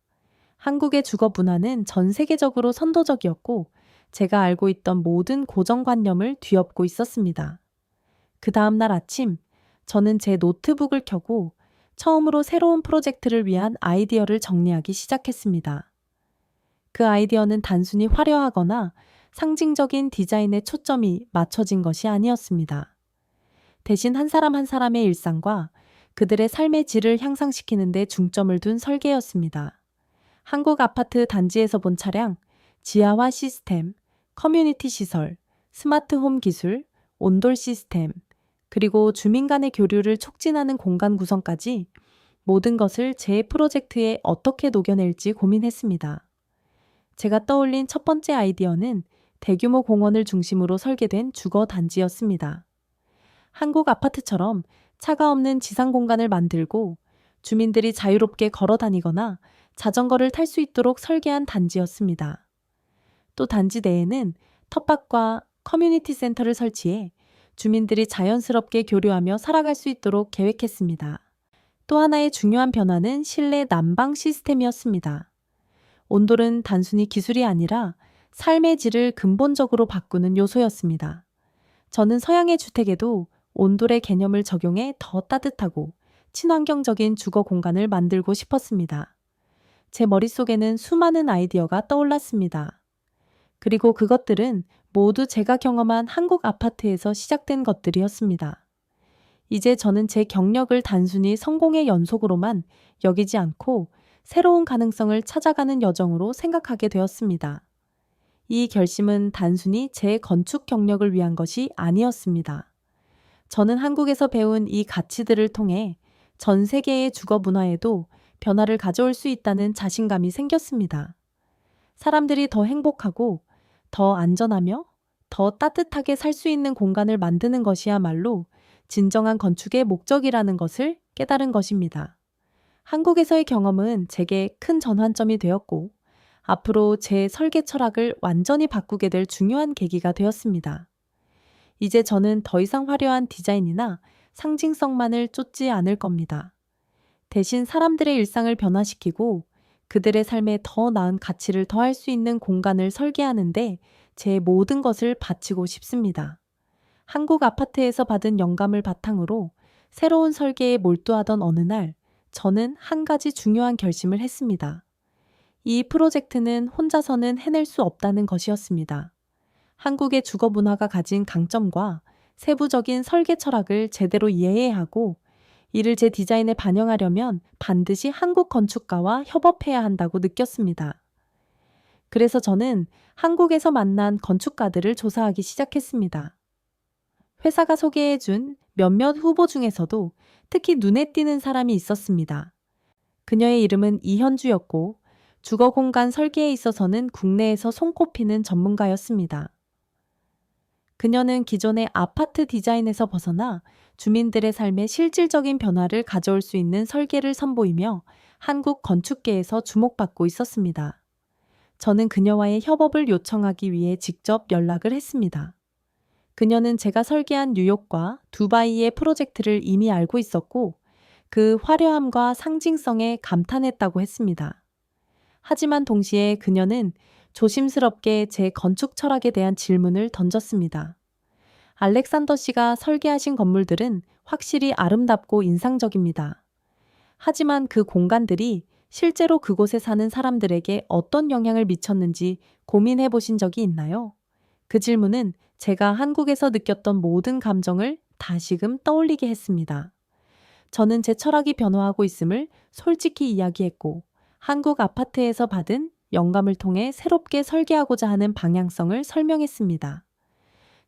한국의 주거 문화는 전 세계적으로 선도적이었고 제가 알고 있던 모든 고정관념을 뒤엎고 있었습니다. 그 다음날 아침, 저는 제 노트북을 켜고 처음으로 새로운 프로젝트를 위한 아이디어를 정리하기 시작했습니다. 그 아이디어는 단순히 화려하거나 상징적인 디자인에 초점이 맞춰진 것이 아니었습니다. 대신 한 사람 한 사람의 일상과 그들의 삶의 질을 향상시키는 데 중점을 둔 설계였습니다. 한국 아파트 단지에서 본 차량, 지하화 시스템, 커뮤니티 시설, 스마트홈 기술, 온돌 시스템, 그리고 주민 간의 교류를 촉진하는 공간 구성까지 모든 것을 제 프로젝트에 어떻게 녹여낼지 고민했습니다. 제가 떠올린 첫 번째 아이디어는 대규모 공원을 중심으로 설계된 주거 단지였습니다. 한국 아파트처럼 차가 없는 지상 공간을 만들고 주민들이 자유롭게 걸어 다니거나 자전거를 탈 수 있도록 설계한 단지였습니다. 또 단지 내에는 텃밭과 커뮤니티 센터를 설치해 주민들이 자연스럽게 교류하며 살아갈 수 있도록 계획했습니다. 또 하나의 중요한 변화는 실내 난방 시스템이었습니다. 온돌은 단순히 기술이 아니라 삶의 질을 근본적으로 바꾸는 요소였습니다. 저는 서양의 주택에도 온돌의 개념을 적용해 더 따뜻하고 친환경적인 주거 공간을 만들고 싶었습니다. 제 머릿속에는 수많은 아이디어가 떠올랐습니다. 그리고 그것들은 모두 제가 경험한 한국 아파트에서 시작된 것들이었습니다. 이제 저는 제 경력을 단순히 성공의 연속으로만 여기지 않고 새로운 가능성을 찾아가는 여정으로 생각하게 되었습니다. 이 결심은 단순히 제 건축 경력을 위한 것이 아니었습니다. 저는 한국에서 배운 이 가치들을 통해 전 세계의 주거 문화에도 변화를 가져올 수 있다는 자신감이 생겼습니다. 사람들이 더 행복하고 더 안전하며 더 따뜻하게 살 수 있는 공간을 만드는 것이야말로 진정한 건축의 목적이라는 것을 깨달은 것입니다. 한국에서의 경험은 제게 큰 전환점이 되었고 앞으로 제 설계 철학을 완전히 바꾸게 될 중요한 계기가 되었습니다. 이제 저는 더 이상 화려한 디자인이나 상징성만을 쫓지 않을 겁니다. 대신 사람들의 일상을 변화시키고 그들의 삶에 더 나은 가치를 더할 수 있는 공간을 설계하는데 제 모든 것을 바치고 싶습니다. 한국 아파트에서 받은 영감을 바탕으로 새로운 설계에 몰두하던 어느 날, 저는 한 가지 중요한 결심을 했습니다. 이 프로젝트는 혼자서는 해낼 수 없다는 것이었습니다. 한국의 주거 문화가 가진 강점과 세부적인 설계 철학을 제대로 이해해야 하고 이를 제 디자인에 반영하려면 반드시 한국 건축가와 협업해야 한다고 느꼈습니다. 그래서 저는 한국에서 만난 건축가들을 조사하기 시작했습니다. 회사가 소개해준 몇몇 후보 중에서도 특히 눈에 띄는 사람이 있었습니다. 그녀의 이름은 이현주였고 주거 공간 설계에 있어서는 국내에서 손꼽히는 전문가였습니다. 그녀는 기존의 아파트 디자인에서 벗어나 주민들의 삶에 실질적인 변화를 가져올 수 있는 설계를 선보이며 한국 건축계에서 주목받고 있었습니다. 저는 그녀와의 협업을 요청하기 위해 직접 연락을 했습니다. 그녀는 제가 설계한 뉴욕과 두바이의 프로젝트를 이미 알고 있었고 그 화려함과 상징성에 감탄했다고 했습니다. 하지만 동시에 그녀는 조심스럽게 제 건축 철학에 대한 질문을 던졌습니다. 알렉산더 씨가 설계하신 건물들은 확실히 아름답고 인상적입니다. 하지만 그 공간들이 실제로 그곳에 사는 사람들에게 어떤 영향을 미쳤는지 고민해 보신 적이 있나요? 그 질문은 제가 한국에서 느꼈던 모든 감정을 다시금 떠올리게 했습니다. 저는 제 철학이 변화하고 있음을 솔직히 이야기했고, 한국 아파트에서 받은 영감을 통해 새롭게 설계하고자 하는 방향성을 설명했습니다.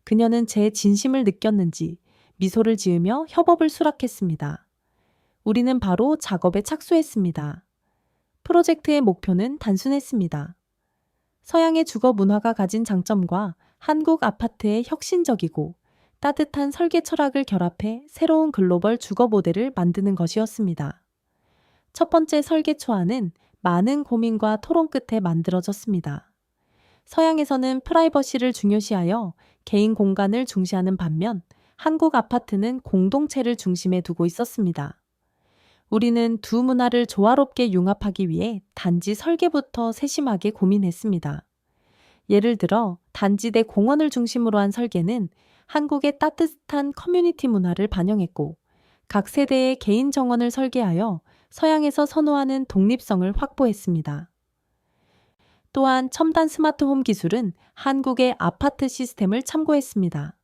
그녀는 제 진심을 느꼈는지 미소를 지으며 협업을 수락했습니다. 우리는 바로 작업에 착수했습니다. 프로젝트의 목표는 단순했습니다. 서양의 주거 문화가 가진 장점과 한국 아파트의 혁신적이고 따뜻한 설계 철학을 결합해 새로운 글로벌 주거 모델을 만드는 것이었습니다. 첫 번째 설계 초안은 많은 고민과 토론 끝에 만들어졌습니다. 서양에서는 프라이버시를 중요시하여 개인 공간을 중시하는 반면 한국 아파트는 공동체를 중심에 두고 있었습니다. 우리는 두 문화를 조화롭게 융합하기 위해 단지 설계부터 세심하게 고민했습니다. 예를 들어 단지 내 공원을 중심으로 한 설계는 한국의 따뜻한 커뮤니티 문화를 반영했고, 각 세대의 개인 정원을 설계하여 서양에서 선호하는 독립성을 확보했습니다. 또한 첨단 스마트홈 기술은 한국의 아파트 시스템을 참고했습니다.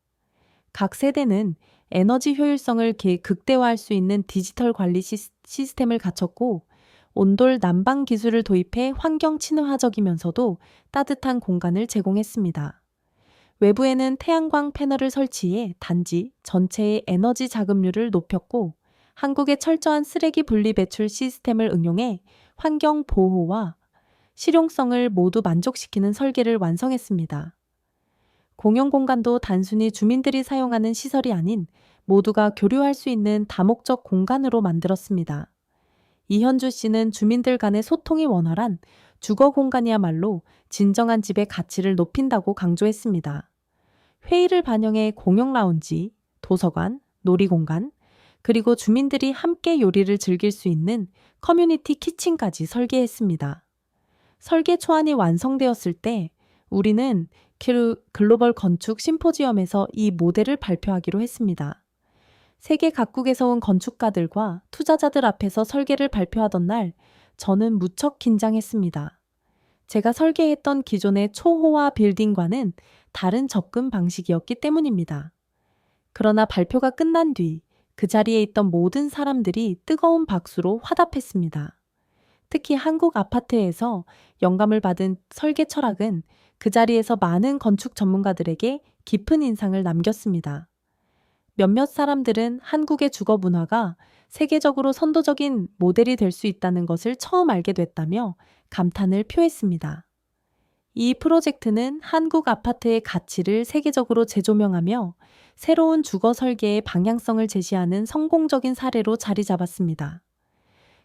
각 세대는 에너지 효율성을 극대화할 수 있는 디지털 관리 시스템을 갖췄고, 온돌 난방 기술을 도입해 환경 친화적이면서도 따뜻한 공간을 제공했습니다. 외부에는 태양광 패널을 설치해 단지 전체의 에너지 자급률을 높였고, 한국의 철저한 쓰레기 분리 배출 시스템을 응용해 환경 보호와 실용성을 모두 만족시키는 설계를 완성했습니다. 공용 공간도 단순히 주민들이 사용하는 시설이 아닌 모두가 교류할 수 있는 다목적 공간으로 만들었습니다. 이현주 씨는 주민들 간의 소통이 원활한 주거 공간이야말로 진정한 집의 가치를 높인다고 강조했습니다. 회의를 반영해 공용 라운지, 도서관, 놀이공간, 그리고 주민들이 함께 요리를 즐길 수 있는 커뮤니티 키친까지 설계했습니다. 설계 초안이 완성되었을 때 우리는 글로벌 건축 심포지엄에서 이 모델을 발표하기로 했습니다. 세계 각국에서 온 건축가들과 투자자들 앞에서 설계를 발표하던 날, 저는 무척 긴장했습니다. 제가 설계했던 기존의 초호화 빌딩과는 다른 접근 방식이었기 때문입니다. 그러나 발표가 끝난 뒤 그 자리에 있던 모든 사람들이 뜨거운 박수로 화답했습니다. 특히 한국 아파트에서 영감을 받은 설계 철학은 그 자리에서 많은 건축 전문가들에게 깊은 인상을 남겼습니다. 몇몇 사람들은 한국의 주거 문화가 세계적으로 선도적인 모델이 될 수 있다는 것을 처음 알게 됐다며 감탄을 표했습니다. 이 프로젝트는 한국 아파트의 가치를 세계적으로 재조명하며 새로운 주거 설계의 방향성을 제시하는 성공적인 사례로 자리 잡았습니다.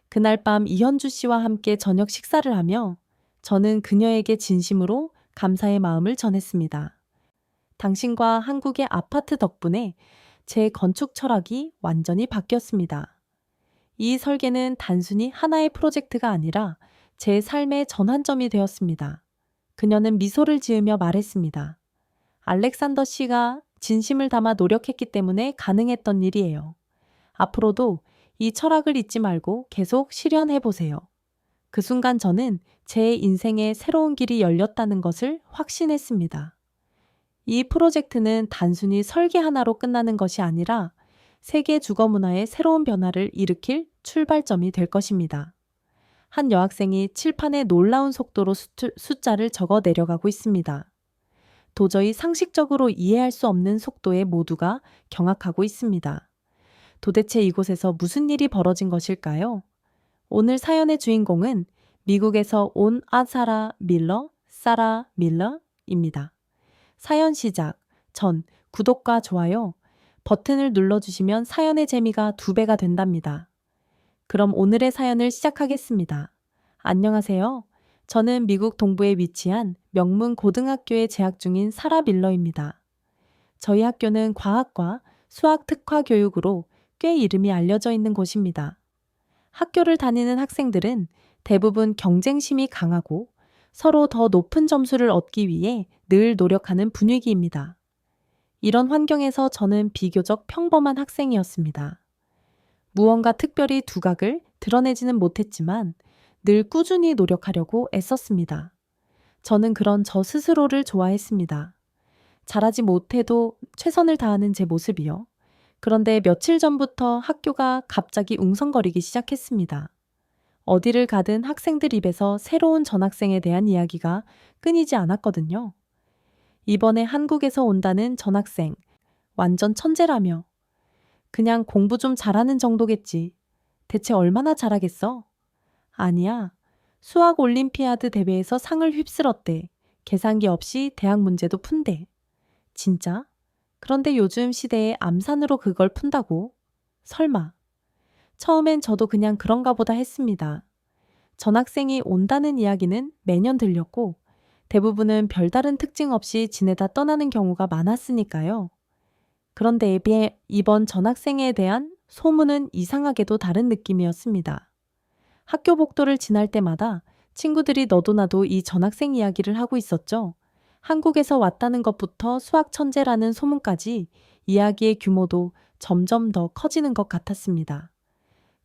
그날 밤 이현주 씨와 함께 저녁 식사를 하며 저는 그녀에게 진심으로 감사의 마음을 전했습니다. 당신과 한국의 아파트 덕분에 제 건축 철학이 완전히 바뀌었습니다. 이 설계는 단순히 하나의 프로젝트가 아니라 제 삶의 전환점이 되었습니다. 그녀는 미소를 지으며 말했습니다. 알렉산더 씨가 진심을 담아 노력했기 때문에 가능했던 일이에요. 앞으로도 이 철학을 잊지 말고 계속 실현해 보세요. 그 순간 저는 제 인생의 새로운 길이 열렸다는 것을 확신했습니다. 이 프로젝트는 단순히 설계 하나로 끝나는 것이 아니라 세계 주거 문화의 새로운 변화를 일으킬 출발점이 될 것입니다. 한 여학생이 칠판에 놀라운 속도로 숫자를 적어 내려가고 있습니다. 도저히 상식적으로 이해할 수 없는 속도에 모두가 경악하고 있습니다. 도대체 이곳에서 무슨 일이 벌어진 것일까요? 오늘 사연의 주인공은 미국에서 온 사라 밀러입니다. 사연 시작 전 구독과 좋아요 버튼을 눌러주시면 사연의 재미가 2배가 된답니다. 그럼 오늘의 사연을 시작하겠습니다. 안녕하세요. 저는 미국 동부에 위치한 명문 고등학교에 재학 중인 사라 밀러입니다. 저희 학교는 과학과 수학 특화 교육으로 꽤 이름이 알려져 있는 곳입니다. 학교를 다니는 학생들은 대부분 경쟁심이 강하고 서로 더 높은 점수를 얻기 위해 늘 노력하는 분위기입니다. 이런 환경에서 저는 비교적 평범한 학생이었습니다. 무언가 특별히 두각을 드러내지는 못했지만 늘 꾸준히 노력하려고 애썼습니다. 저는 그런 저 스스로를 좋아했습니다. 잘하지 못해도 최선을 다하는 제 모습이요. 그런데 며칠 전부터 학교가 갑자기 웅성거리기 시작했습니다. 어디를 가든 학생들 입에서 새로운 전학생에 대한 이야기가 끊이지 않았거든요. 이번에 한국에서 온다는 전학생, 완전 천재라며. 그냥 공부 좀 잘하는 정도겠지. 대체 얼마나 잘하겠어? 아니야. 수학 올림피아드 대회에서 상을 휩쓸었대. 계산기 없이 대학 문제도 푼대. 진짜? 그런데 요즘 시대에 암산으로 그걸 푼다고? 설마. 처음엔 저도 그냥 그런가 보다 했습니다. 전학생이 온다는 이야기는 매년 들렸고 대부분은 별다른 특징 없이 지내다 떠나는 경우가 많았으니까요. 그런데 이번 전학생에 대한 소문은 이상하게도 다른 느낌이었습니다. 학교 복도를 지날 때마다 친구들이 너도 나도 이 전학생 이야기를 하고 있었죠. 한국에서 왔다는 것부터 수학 천재라는 소문까지 이야기의 규모도 점점 더 커지는 것 같았습니다.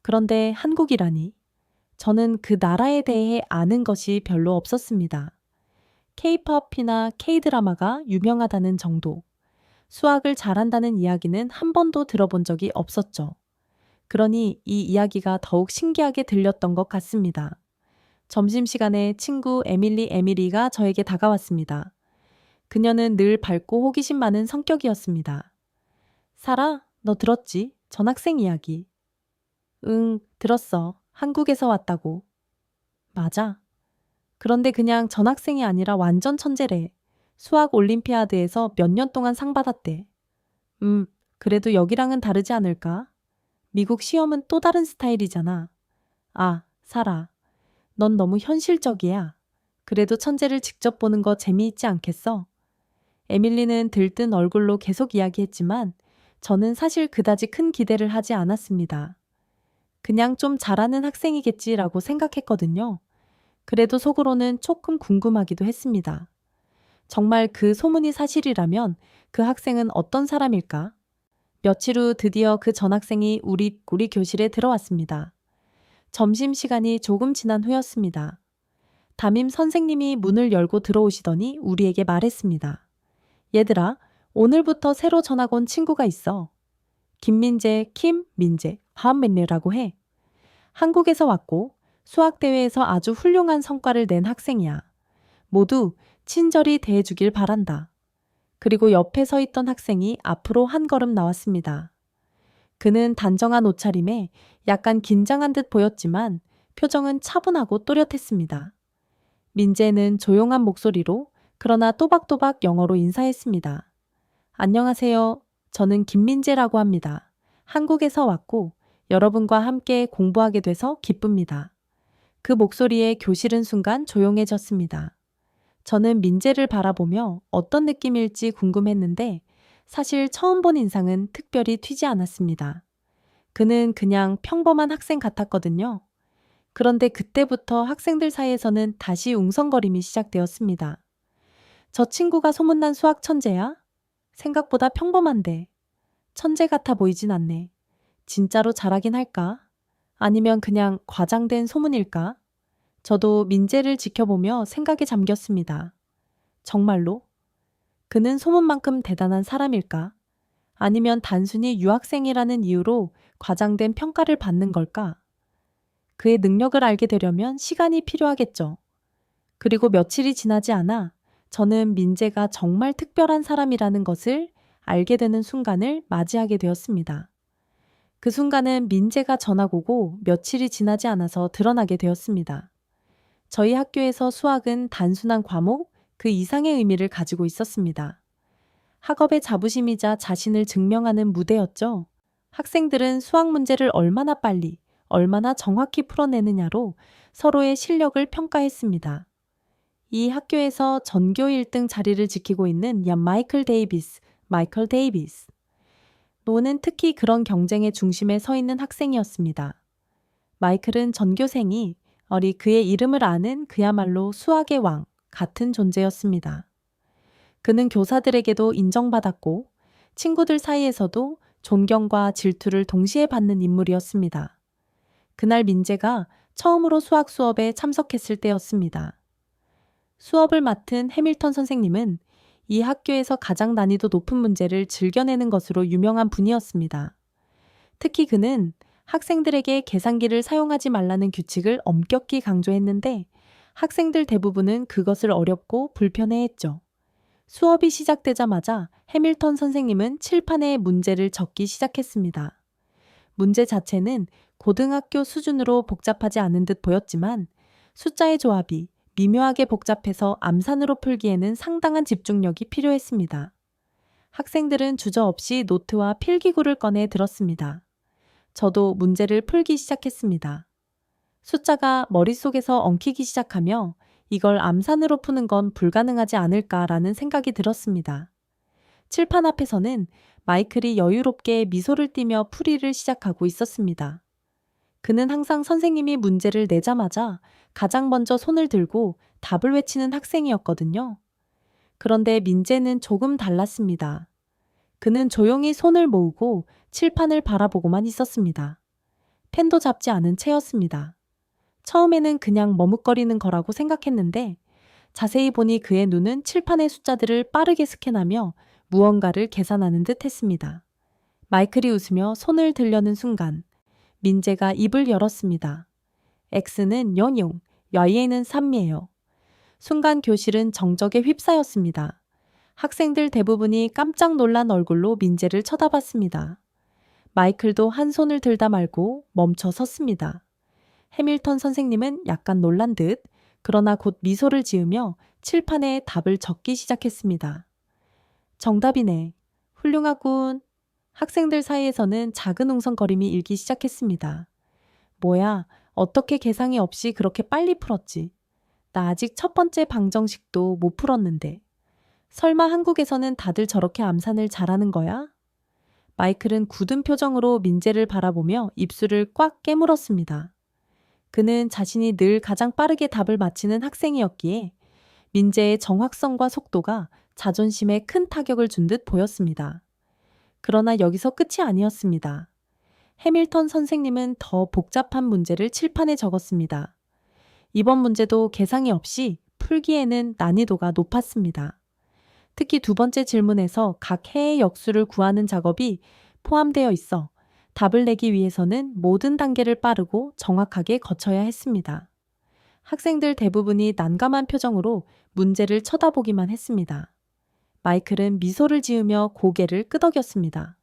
그런데 한국이라니? 저는 그 나라에 대해 아는 것이 별로 없었습니다. K-팝이나 K-드라마가 유명하다는 정도. 수학을 잘한다는 이야기는 한 번도 들어본 적이 없었죠. 그러니 이 이야기가 더욱 신기하게 들렸던 것 같습니다. 점심시간에 친구 에밀리가 저에게 다가왔습니다. 그녀는 늘 밝고 호기심 많은 성격이었습니다. 사라, 너 들었지? 전학생 이야기. 응, 들었어. 한국에서 왔다고. 맞아. 그런데 그냥 전학생이 아니라 완전 천재래. 수학 올림피아드에서 몇 년 동안 상 받았대. 그래도 여기랑은 다르지 않을까? 미국 시험은 또 다른 스타일이잖아. 아, 사라. 넌 너무 현실적이야. 그래도 천재를 직접 보는 거 재미있지 않겠어? 에밀리는 들뜬 얼굴로 계속 이야기했지만 저는 사실 그다지 큰 기대를 하지 않았습니다. 그냥 좀 잘하는 학생이겠지라고 생각했거든요. 그래도 속으로는 조금 궁금하기도 했습니다. 정말 그 소문이 사실이라면 그 학생은 어떤 사람일까? 며칠 후 드디어 그 전학생이 우리 교실에 들어왔습니다. 점심시간이 조금 지난 후였습니다. 담임 선생님이 문을 열고 들어오시더니 우리에게 말했습니다. 얘들아, 오늘부터 새로 전학 온 친구가 있어. 김민재, 김민재, 화민리라고 해. 한국에서 왔고 수학대회에서 아주 훌륭한 성과를 낸 학생이야. 모두 친절히 대해주길 바란다. 그리고 옆에 서 있던 학생이 앞으로 한 걸음 나왔습니다. 그는 단정한 옷차림에 약간 긴장한 듯 보였지만 표정은 차분하고 또렷했습니다. 민재는 조용한 목소리로 그러나 또박또박 영어로 인사했습니다. 안녕하세요. 저는 김민재라고 합니다. 한국에서 왔고 여러분과 함께 공부하게 돼서 기쁩니다. 그 목소리에 교실은 순간 조용해졌습니다. 저는 민재를 바라보며 어떤 느낌일지 궁금했는데 사실 처음 본 인상은 특별히 튀지 않았습니다. 그는 그냥 평범한 학생 같았거든요. 그런데 그때부터 학생들 사이에서는 다시 웅성거림이 시작되었습니다. 저 친구가 소문난 수학 천재야? 생각보다 평범한데. 천재 같아 보이진 않네. 진짜로 잘하긴 할까? 아니면 그냥 과장된 소문일까? 저도 민재를 지켜보며 생각에 잠겼습니다. 정말로? 그는 소문만큼 대단한 사람일까? 아니면 단순히 유학생이라는 이유로 과장된 평가를 받는 걸까? 그의 능력을 알게 되려면 시간이 필요하겠죠. 그리고 며칠이 지나지 않아 저는 민재가 정말 특별한 사람이라는 것을 알게 되는 순간을 맞이하게 되었습니다. 그 순간은 민재가 전학 오고 며칠이 지나지 않아서 드러나게 되었습니다. 저희 학교에서 수학은 단순한 과목, 그 이상의 의미를 가지고 있었습니다. 학업의 자부심이자 자신을 증명하는 무대였죠. 학생들은 수학 문제를 얼마나 빨리, 얼마나 정확히 풀어내느냐로 서로의 실력을 평가했습니다. 이 학교에서 전교 1등 자리를 지키고 있는 마이클 데이비스. 노는 특히 그런 경쟁의 중심에 서 있는 학생이었습니다. 마이클은 전교생이 어리 그의 이름을 아는 그야말로 수학의 왕 같은 존재였습니다. 그는 교사들에게도 인정받았고 친구들 사이에서도 존경과 질투를 동시에 받는 인물이었습니다. 그날 민재가 처음으로 수학 수업에 참석했을 때였습니다. 수업을 맡은 해밀턴 선생님은 이 학교에서 가장 난이도 높은 문제를 즐겨내는 것으로 유명한 분이었습니다. 특히 그는 학생들에게 계산기를 사용하지 말라는 규칙을 엄격히 강조했는데 학생들 대부분은 그것을 어렵고 불편해했죠. 수업이 시작되자마자 해밀턴 선생님은 칠판에 문제를 적기 시작했습니다. 문제 자체는 고등학교 수준으로 복잡하지 않은 듯 보였지만 숫자의 조합이 미묘하게 복잡해서 암산으로 풀기에는 상당한 집중력이 필요했습니다. 학생들은 주저없이 노트와 필기구를 꺼내 들었습니다. 저도 문제를 풀기 시작했습니다. 숫자가 머릿속에서 엉키기 시작하며 이걸 암산으로 푸는 건 불가능하지 않을까라는 생각이 들었습니다. 칠판 앞에서는 마이클이 여유롭게 미소를 띠며 풀이를 시작하고 있었습니다. 그는 항상 선생님이 문제를 내자마자 가장 먼저 손을 들고 답을 외치는 학생이었거든요. 그런데 민재는 조금 달랐습니다. 그는 조용히 손을 모으고 칠판을 바라보고만 있었습니다. 펜도 잡지 않은 채였습니다. 처음에는 그냥 머뭇거리는 거라고 생각했는데 자세히 보니 그의 눈은 칠판의 숫자들을 빠르게 스캔하며 무언가를 계산하는 듯 했습니다. 마이클이 웃으며 손을 들려는 순간 민재가 입을 열었습니다. X는 0용, Y에는 3이에요. 순간 교실은 정적에 휩싸였습니다. 학생들 대부분이 깜짝 놀란 얼굴로 민재를 쳐다봤습니다. 마이클도 한 손을 들다 말고 멈춰 섰습니다. 해밀턴 선생님은 약간 놀란 듯 그러나 곧 미소를 지으며 칠판에 답을 적기 시작했습니다. 정답이네. 훌륭하군. 학생들 사이에서는 작은 웅성거림이 일기 시작했습니다. 뭐야, 어떻게 계상이 없이 그렇게 빨리 풀었지? 나 아직 첫 번째 방정식도 못 풀었는데. 설마 한국에서는 다들 저렇게 암산을 잘하는 거야? 마이클은 굳은 표정으로 민재를 바라보며 입술을 꽉 깨물었습니다. 그는 자신이 늘 가장 빠르게 답을 맞히는 학생이었기에 민재의 정확성과 속도가 자존심에 큰 타격을 준 듯 보였습니다. 그러나 여기서 끝이 아니었습니다. 해밀턴 선생님은 더 복잡한 문제를 칠판에 적었습니다. 이번 문제도 계상이 없이 풀기에는 난이도가 높았습니다. 특히 두 번째 질문에서 각 해의 역수를 구하는 작업이 포함되어 있어 답을 내기 위해서는 모든 단계를 빠르고 정확하게 거쳐야 했습니다. 학생들 대부분이 난감한 표정으로 문제를 쳐다보기만 했습니다. 마이클은 미소를 지으며 고개를 끄덕였습니다.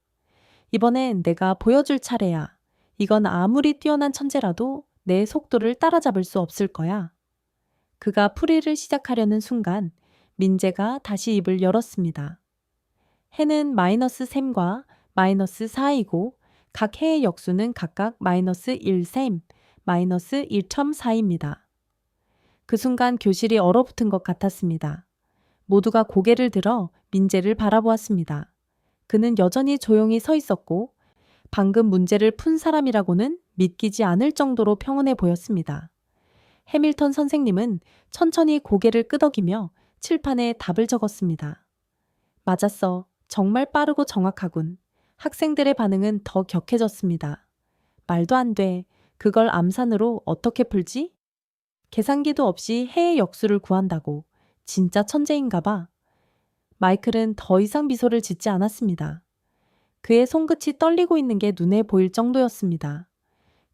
이번엔 내가 보여줄 차례야. 이건 아무리 뛰어난 천재라도 내 속도를 따라잡을 수 없을 거야. 그가 풀이를 시작하려는 순간 민재가 다시 입을 열었습니다. 해는 -3과 -4이고 각 해의 역수는 각각 -1셈, -1.4입니다. 그 순간 교실이 얼어붙은 것 같았습니다. 모두가 고개를 들어 민재를 바라보았습니다. 그는 여전히 조용히 서 있었고 방금 문제를 푼 사람이라고는 믿기지 않을 정도로 평온해 보였습니다. 해밀턴 선생님은 천천히 고개를 끄덕이며 칠판에 답을 적었습니다. 맞았어. 정말 빠르고 정확하군. 학생들의 반응은 더 격해졌습니다. 말도 안 돼. 그걸 암산으로 어떻게 풀지? 계산기도 없이 해의 역수를 구한다고. 진짜 천재인가 봐. 마이클은 더 이상 미소를 짓지 않았습니다. 그의 손끝이 떨리고 있는 게 눈에 보일 정도였습니다.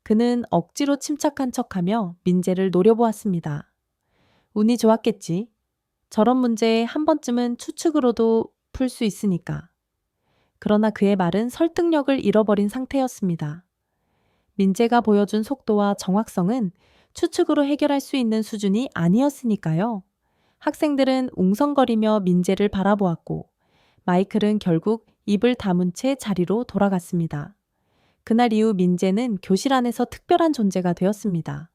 그는 억지로 침착한 척하며 민재를 노려보았습니다. 운이 좋았겠지. 저런 문제 한 번쯤은 추측으로도 풀 수 있으니까. 그러나 그의 말은 설득력을 잃어버린 상태였습니다. 민재가 보여준 속도와 정확성은 추측으로 해결할 수 있는 수준이 아니었으니까요. 학생들은 웅성거리며 민재를 바라보았고 마이클은 결국 입을 다문 채 자리로 돌아갔습니다. 그날 이후 민재는 교실 안에서 특별한 존재가 되었습니다.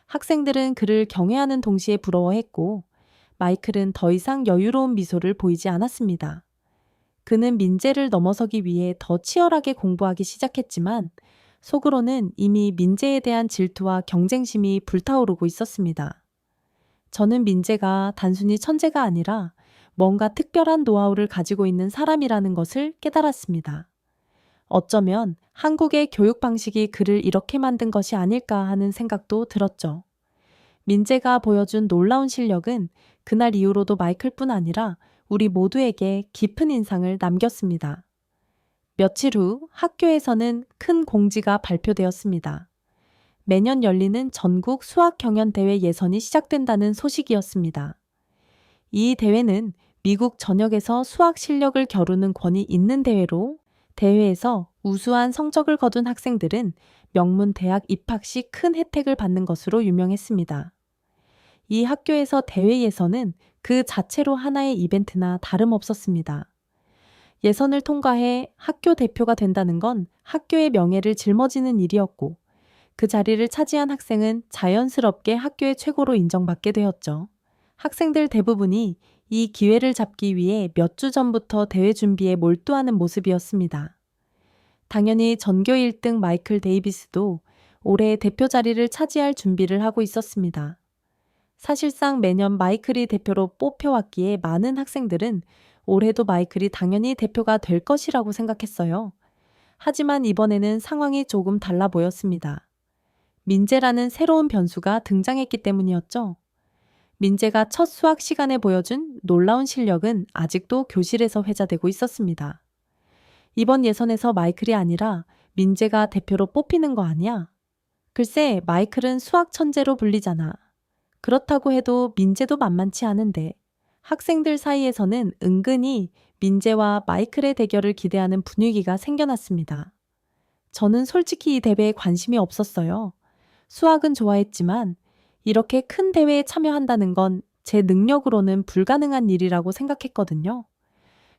학생들은 그를 경외하는 동시에 부러워했고 마이클은 더 이상 여유로운 미소를 보이지 않았습니다. 그는 민재를 넘어서기 위해 더 치열하게 공부하기 시작했지만 속으로는 이미 민재에 대한 질투와 경쟁심이 불타오르고 있었습니다. 저는 민재가 단순히 천재가 아니라 뭔가 특별한 노하우를 가지고 있는 사람이라는 것을 깨달았습니다. 어쩌면 한국의 교육 방식이 그를 이렇게 만든 것이 아닐까 하는 생각도 들었죠. 민재가 보여준 놀라운 실력은 그날 이후로도 마이클뿐 아니라 우리 모두에게 깊은 인상을 남겼습니다. 며칠 후 학교에서는 큰 공지가 발표되었습니다. 매년 열리는 전국 수학 경연대회 예선이 시작된다는 소식이었습니다. 이 대회는 미국 전역에서 수학 실력을 겨루는 권위 있는 대회로 대회에서 우수한 성적을 거둔 학생들은 명문 대학 입학 시 큰 혜택을 받는 것으로 유명했습니다. 이 학교에서 대회 예선은 그 자체로 하나의 이벤트나 다름없었습니다. 예선을 통과해 학교 대표가 된다는 건 학교의 명예를 짊어지는 일이었고 그 자리를 차지한 학생은 자연스럽게 학교의 최고로 인정받게 되었죠. 학생들 대부분이 이 기회를 잡기 위해 몇 주 전부터 대회 준비에 몰두하는 모습이었습니다. 당연히 전교 1등 마이클 데이비스도 올해 대표 자리를 차지할 준비를 하고 있었습니다. 사실상 매년 마이클이 대표로 뽑혀왔기에 많은 학생들은 올해도 마이클이 당연히 대표가 될 것이라고 생각했어요. 하지만 이번에는 상황이 조금 달라 보였습니다. 민재라는 새로운 변수가 등장했기 때문이었죠. 민재가 첫 수학 시간에 보여준 놀라운 실력은 아직도 교실에서 회자되고 있었습니다. 이번 예선에서 마이클이 아니라 민재가 대표로 뽑히는 거 아니야? 글쎄, 마이클은 수학 천재로 불리잖아. 그렇다고 해도 민재도 만만치 않은데 학생들 사이에서는 은근히 민재와 마이클의 대결을 기대하는 분위기가 생겨났습니다. 저는 솔직히 이 대회에 관심이 없었어요. 수학은 좋아했지만 이렇게 큰 대회에 참여한다는 건 제 능력으로는 불가능한 일이라고 생각했거든요.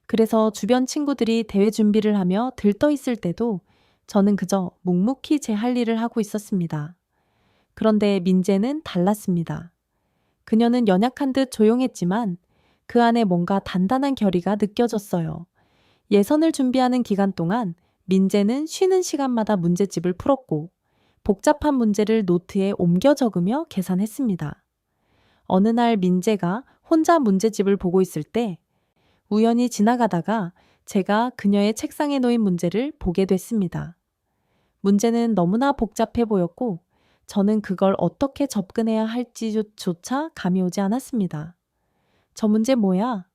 그래서 주변 친구들이 대회 준비를 하며 들떠 있을 때도 저는 그저 묵묵히 제 할 일을 하고 있었습니다. 그런데 민재는 달랐습니다. 그녀는 연약한 듯 조용했지만 그 안에 뭔가 단단한 결의가 느껴졌어요. 예선을 준비하는 기간 동안 민재는 쉬는 시간마다 문제집을 풀었고 복잡한 문제를 노트에 옮겨 적으며 계산했습니다. 어느 날 민재가 혼자 문제집을 보고 있을 때 우연히 지나가다가 제가 그녀의 책상에 놓인 문제를 보게 됐습니다. 문제는 너무나 복잡해 보였고 저는 그걸 어떻게 접근해야 할지조차 감이 오지 않았습니다. 저 문제 뭐야?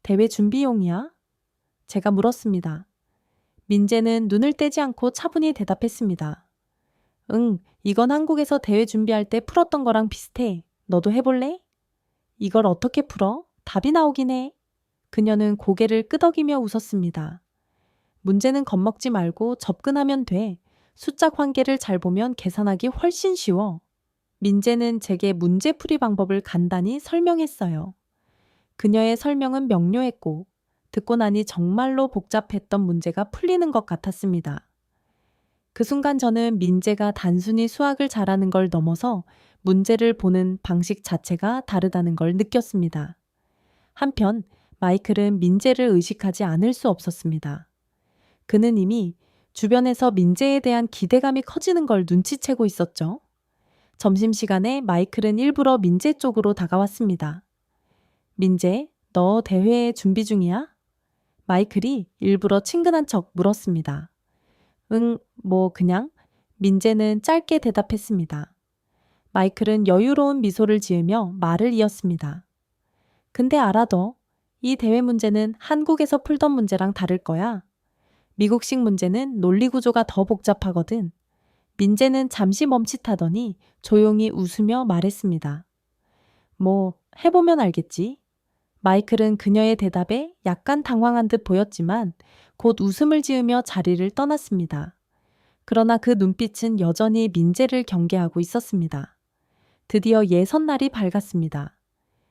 대회 준비용이야? 제가 물었습니다. 민재는 눈을 떼지 않고 차분히 대답했습니다. 응, 이건 한국에서 대회 준비할 때 풀었던 거랑 비슷해. 너도 해볼래? 이걸 어떻게 풀어? 답이 나오긴 해. 그녀는 고개를 끄덕이며 웃었습니다. 문제는 겁먹지 말고 접근하면 돼. 숫자 관계를 잘 보면 계산하기 훨씬 쉬워. 민재는 제게 문제풀이 방법을 간단히 설명했어요. 그녀의 설명은 명료했고 듣고 나니 정말로 복잡했던 문제가 풀리는 것 같았습니다. 그 순간 저는 민재가 단순히 수학을 잘하는 걸 넘어서 문제를 보는 방식 자체가 다르다는 걸 느꼈습니다. 한편 마이클은 민재를 의식하지 않을 수 없었습니다. 그는 이미 주변에서 민재에 대한 기대감이 커지는 걸 눈치채고 있었죠. 점심시간에 마이클은 일부러 민재 쪽으로 다가왔습니다. 민재, 너 대회 준비 중이야? 마이클이 일부러 친근한 척 물었습니다. 응, 그냥. 민재는 짧게 대답했습니다. 마이클은 여유로운 미소를 지으며 말을 이었습니다. 근데 알아둬. 이 대회 문제는 한국에서 풀던 문제랑 다를 거야. 미국식 문제는 논리 구조가 더 복잡하거든. 민재는 잠시 멈칫하더니 조용히 웃으며 말했습니다. 해보면 알겠지. 마이클은 그녀의 대답에 약간 당황한 듯 보였지만 곧 웃음을 지으며 자리를 떠났습니다. 그러나 그 눈빛은 여전히 민재를 경계하고 있었습니다. 드디어 예선 날이 밝았습니다.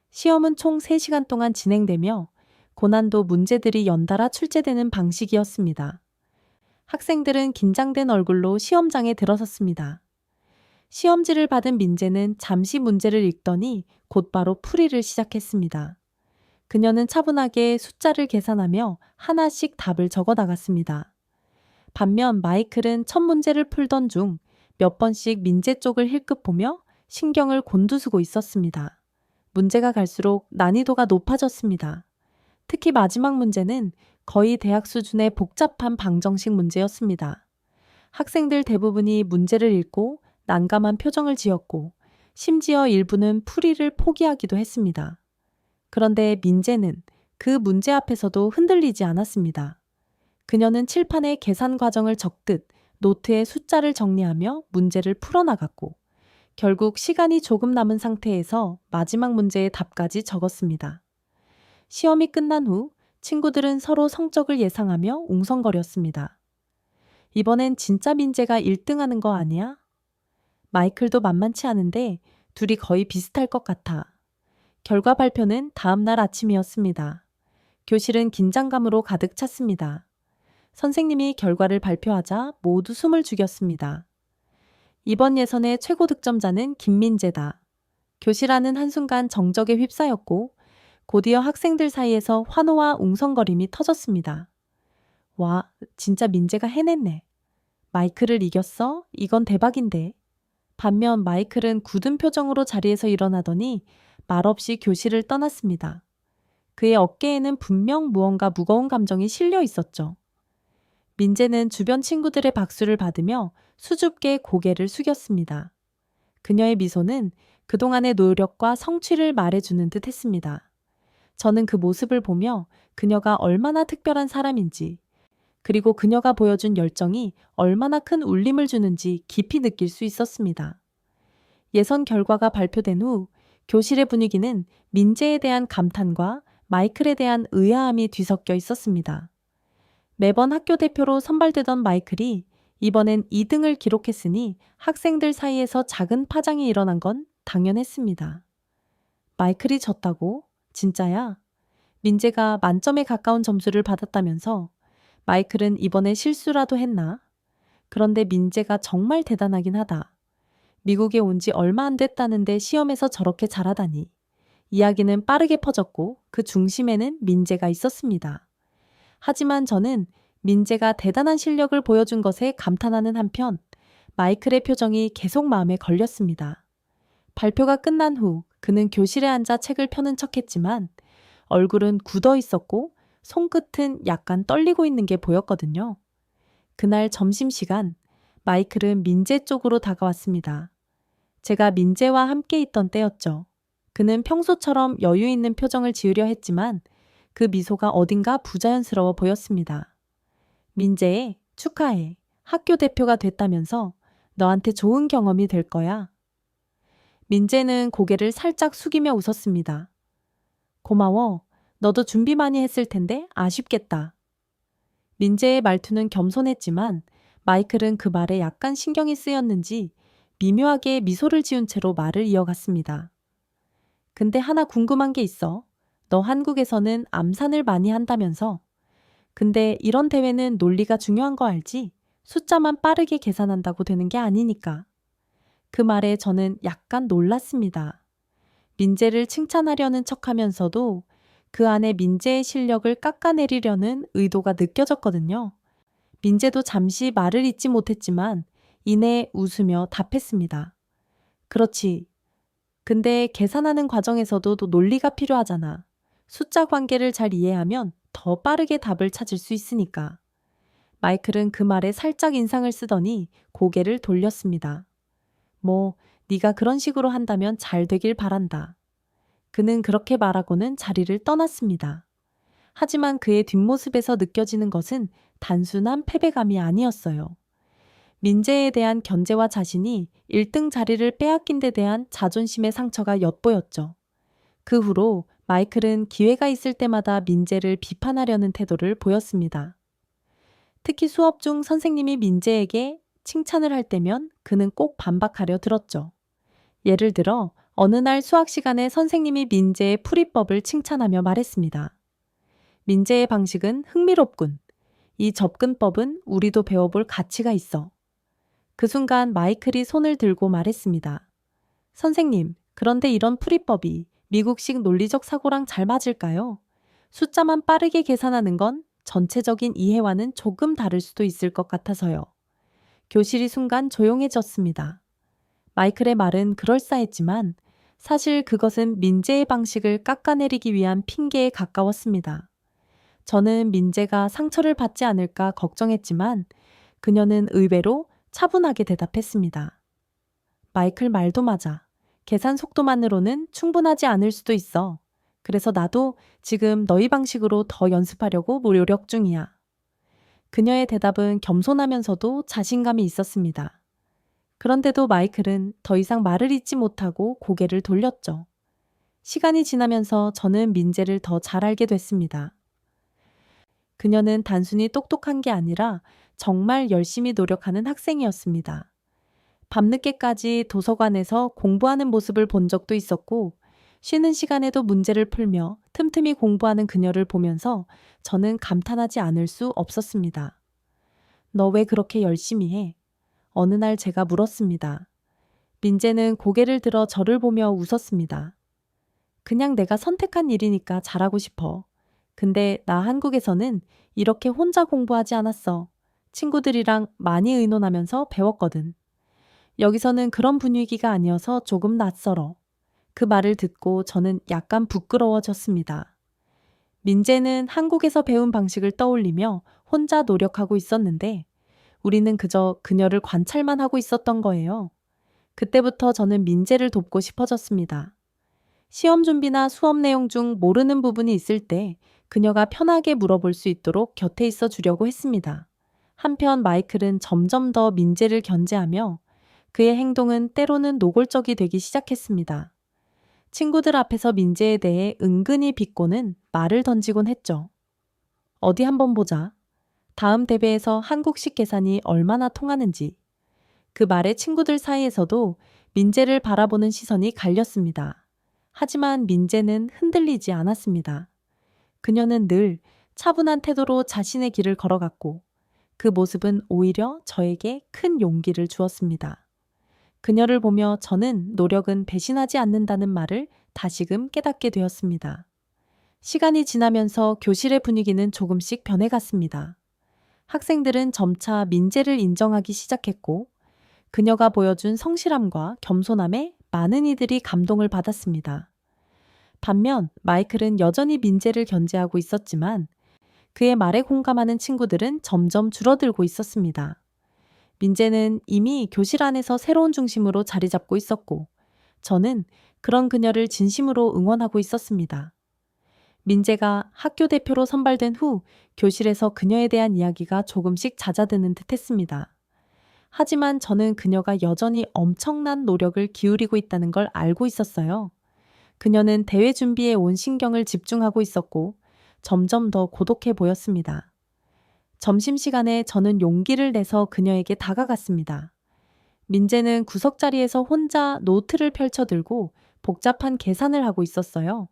시험은 총 3시간 동안 진행되며 고난도 문제들이 연달아 출제되는 방식이었습니다. 학생들은 긴장된 얼굴로 시험장에 들어섰습니다. 시험지를 받은 민재는 잠시 문제를 읽더니 곧바로 풀이를 시작했습니다. 그녀는 차분하게 숫자를 계산하며 하나씩 답을 적어 나갔습니다. 반면 마이클은 첫 문제를 풀던 중 몇 번씩 민재 쪽을 힐끗 보며 신경을 곤두쓰고 있었습니다. 문제가 갈수록 난이도가 높아졌습니다. 특히 마지막 문제는 거의 대학 수준의 복잡한 방정식 문제였습니다. 학생들 대부분이 문제를 읽고 난감한 표정을 지었고 심지어 일부는 풀이를 포기하기도 했습니다. 그런데 민재는 그 문제 앞에서도 흔들리지 않았습니다. 그녀는 칠판에 계산 과정을 적듯 노트에 숫자를 정리하며 문제를 풀어나갔고 결국 시간이 조금 남은 상태에서 마지막 문제의 답까지 적었습니다. 시험이 끝난 후 친구들은 서로 성적을 예상하며 웅성거렸습니다. 이번엔 진짜 민재가 1등하는 거 아니야? 마이클도 만만치 않은데 둘이 거의 비슷할 것 같아. 결과 발표는 다음 날 아침이었습니다. 교실은 긴장감으로 가득 찼습니다. 선생님이 결과를 발표하자 모두 숨을 죽였습니다. 이번 예선의 최고 득점자는 김민재다. 교실 안은 한순간 정적에 휩싸였고 곧이어 학생들 사이에서 환호와 웅성거림이 터졌습니다. 와, 진짜 민재가 해냈네. 마이클을 이겼어? 이건 대박인데. 반면 마이클은 굳은 표정으로 자리에서 일어나더니 말없이 교실을 떠났습니다. 그의 어깨에는 분명 무언가 무거운 감정이 실려 있었죠. 민재는 주변 친구들의 박수를 받으며 수줍게 고개를 숙였습니다. 그녀의 미소는 그동안의 노력과 성취를 말해주는 듯 했습니다. 저는 그 모습을 보며 그녀가 얼마나 특별한 사람인지, 그리고 그녀가 보여준 열정이 얼마나 큰 울림을 주는지 깊이 느낄 수 있었습니다. 예선 결과가 발표된 후 교실의 분위기는 민재에 대한 감탄과 마이클에 대한 의아함이 뒤섞여 있었습니다. 매번 학교 대표로 선발되던 마이클이 이번엔 2등을 기록했으니 학생들 사이에서 작은 파장이 일어난 건 당연했습니다. 마이클이 졌다고? 진짜야? 민재가 만점에 가까운 점수를 받았다면서 마이클은 이번에 실수라도 했나? 그런데 민재가 정말 대단하긴 하다. 미국에 온 지 얼마 안 됐다는데 시험에서 저렇게 잘하다니. 이야기는 빠르게 퍼졌고 그 중심에는 민재가 있었습니다. 하지만 저는 민재가 대단한 실력을 보여준 것에 감탄하는 한편 마이클의 표정이 계속 마음에 걸렸습니다. 발표가 끝난 후 그는 교실에 앉아 책을 펴는 척했지만 얼굴은 굳어 있었고 손끝은 약간 떨리고 있는 게 보였거든요. 그날 점심시간 마이클은 민재 쪽으로 다가왔습니다. 제가 민재와 함께 있던 때였죠. 그는 평소처럼 여유 있는 표정을 지으려 했지만 그 미소가 어딘가 부자연스러워 보였습니다. 민재, 축하해. 학교 대표가 됐다면서 너한테 좋은 경험이 될 거야. 민재는 고개를 살짝 숙이며 웃었습니다. 고마워. 너도 준비 많이 했을 텐데 아쉽겠다. 민재의 말투는 겸손했지만 마이클은 그 말에 약간 신경이 쓰였는지 미묘하게 미소를 지은 채로 말을 이어갔습니다. 근데 하나 궁금한 게 있어. 너 한국에서는 암산을 많이 한다면서. 근데 이런 대회는 논리가 중요한 거 알지? 숫자만 빠르게 계산한다고 되는 게 아니니까. 그 말에 저는 약간 놀랐습니다. 민재를 칭찬하려는 척하면서도 그 안에 민재의 실력을 깎아내리려는 의도가 느껴졌거든요. 민재도 잠시 말을 잇지 못했지만 이내 웃으며 답했습니다. 그렇지. 근데 계산하는 과정에서도 또 논리가 필요하잖아. 숫자 관계를 잘 이해하면 더 빠르게 답을 찾을 수 있으니까. 마이클은 그 말에 살짝 인상을 쓰더니 고개를 돌렸습니다. 뭐, 네가 그런 식으로 한다면 잘 되길 바란다. 그는 그렇게 말하고는 자리를 떠났습니다. 하지만 그의 뒷모습에서 느껴지는 것은 단순한 패배감이 아니었어요. 민재에 대한 견제와 자신이 1등 자리를 빼앗긴 데 대한 자존심의 상처가 엿보였죠. 그 후로 마이클은 기회가 있을 때마다 민재를 비판하려는 태도를 보였습니다. 특히 수업 중 선생님이 민재에게 칭찬을 할 때면 그는 꼭 반박하려 들었죠. 예를 들어 어느 날 수학 시간에 선생님이 민재의 풀이법을 칭찬하며 말했습니다. 민재의 방식은 흥미롭군. 이 접근법은 우리도 배워볼 가치가 있어. 그 순간 마이클이 손을 들고 말했습니다. 선생님, 그런데 이런 풀이법이 미국식 논리적 사고랑 잘 맞을까요? 숫자만 빠르게 계산하는 건 전체적인 이해와는 조금 다를 수도 있을 것 같아서요. 교실이 순간 조용해졌습니다. 마이클의 말은 그럴싸했지만 사실 그것은 민재의 방식을 깎아내리기 위한 핑계에 가까웠습니다. 저는 민재가 상처를 받지 않을까 걱정했지만 그녀는 의외로 차분하게 대답했습니다. 마이클 말도 맞아. 계산 속도만으로는 충분하지 않을 수도 있어. 그래서 나도 지금 너희 방식으로 더 연습하려고 노력 중이야. 그녀의 대답은 겸손하면서도 자신감이 있었습니다. 그런데도 마이클은 더 이상 말을 잇지 못하고 고개를 돌렸죠. 시간이 지나면서 저는 민재를 더 잘 알게 됐습니다. 그녀는 단순히 똑똑한 게 아니라 정말 열심히 노력하는 학생이었습니다. 밤늦게까지 도서관에서 공부하는 모습을 본 적도 있었고, 쉬는 시간에도 문제를 풀며 틈틈이 공부하는 그녀를 보면서 저는 감탄하지 않을 수 없었습니다. 너 왜 그렇게 열심히 해? 어느 날 제가 물었습니다. 민재는 고개를 들어 저를 보며 웃었습니다. 그냥 내가 선택한 일이니까 잘하고 싶어. 근데 나 한국에서는 이렇게 혼자 공부하지 않았어. 친구들이랑 많이 의논하면서 배웠거든. 여기서는 그런 분위기가 아니어서 조금 낯설어. 그 말을 듣고 저는 약간 부끄러워졌습니다. 민재는 한국에서 배운 방식을 떠올리며 혼자 노력하고 있었는데 우리는 그저 그녀를 관찰만 하고 있었던 거예요. 그때부터 저는 민재를 돕고 싶어졌습니다. 시험 준비나 수업 내용 중 모르는 부분이 있을 때 그녀가 편하게 물어볼 수 있도록 곁에 있어 주려고 했습니다. 한편 마이클은 점점 더 민재를 견제하며 그의 행동은 때로는 노골적이 되기 시작했습니다. 친구들 앞에서 민재에 대해 은근히 비꼬는 말을 던지곤 했죠. 어디 한번 보자. 다음 대회에서 한국식 계산이 얼마나 통하는지. 그 말에 친구들 사이에서도 민재를 바라보는 시선이 갈렸습니다. 하지만 민재는 흔들리지 않았습니다. 그녀는 늘 차분한 태도로 자신의 길을 걸어갔고 그 모습은 오히려 저에게 큰 용기를 주었습니다. 그녀를 보며 저는 노력은 배신하지 않는다는 말을 다시금 깨닫게 되었습니다. 시간이 지나면서 교실의 분위기는 조금씩 변해갔습니다. 학생들은 점차 민재를 인정하기 시작했고 그녀가 보여준 성실함과 겸손함에 많은 이들이 감동을 받았습니다. 반면 마이클은 여전히 민재를 견제하고 있었지만 그의 말에 공감하는 친구들은 점점 줄어들고 있었습니다. 민재는 이미 교실 안에서 새로운 중심으로 자리 잡고 있었고 저는 그런 그녀를 진심으로 응원하고 있었습니다. 민재가 학교 대표로 선발된 후 교실에서 그녀에 대한 이야기가 조금씩 잦아드는 듯 했습니다. 하지만 저는 그녀가 여전히 엄청난 노력을 기울이고 있다는 걸 알고 있었어요. 그녀는 대회 준비에 온 신경을 집중하고 있었고 점점 더 고독해 보였습니다. 점심시간에 저는 용기를 내서 그녀에게 다가갔습니다. 민재는 구석자리에서 혼자 노트를 펼쳐들고 복잡한 계산을 하고 있었어요.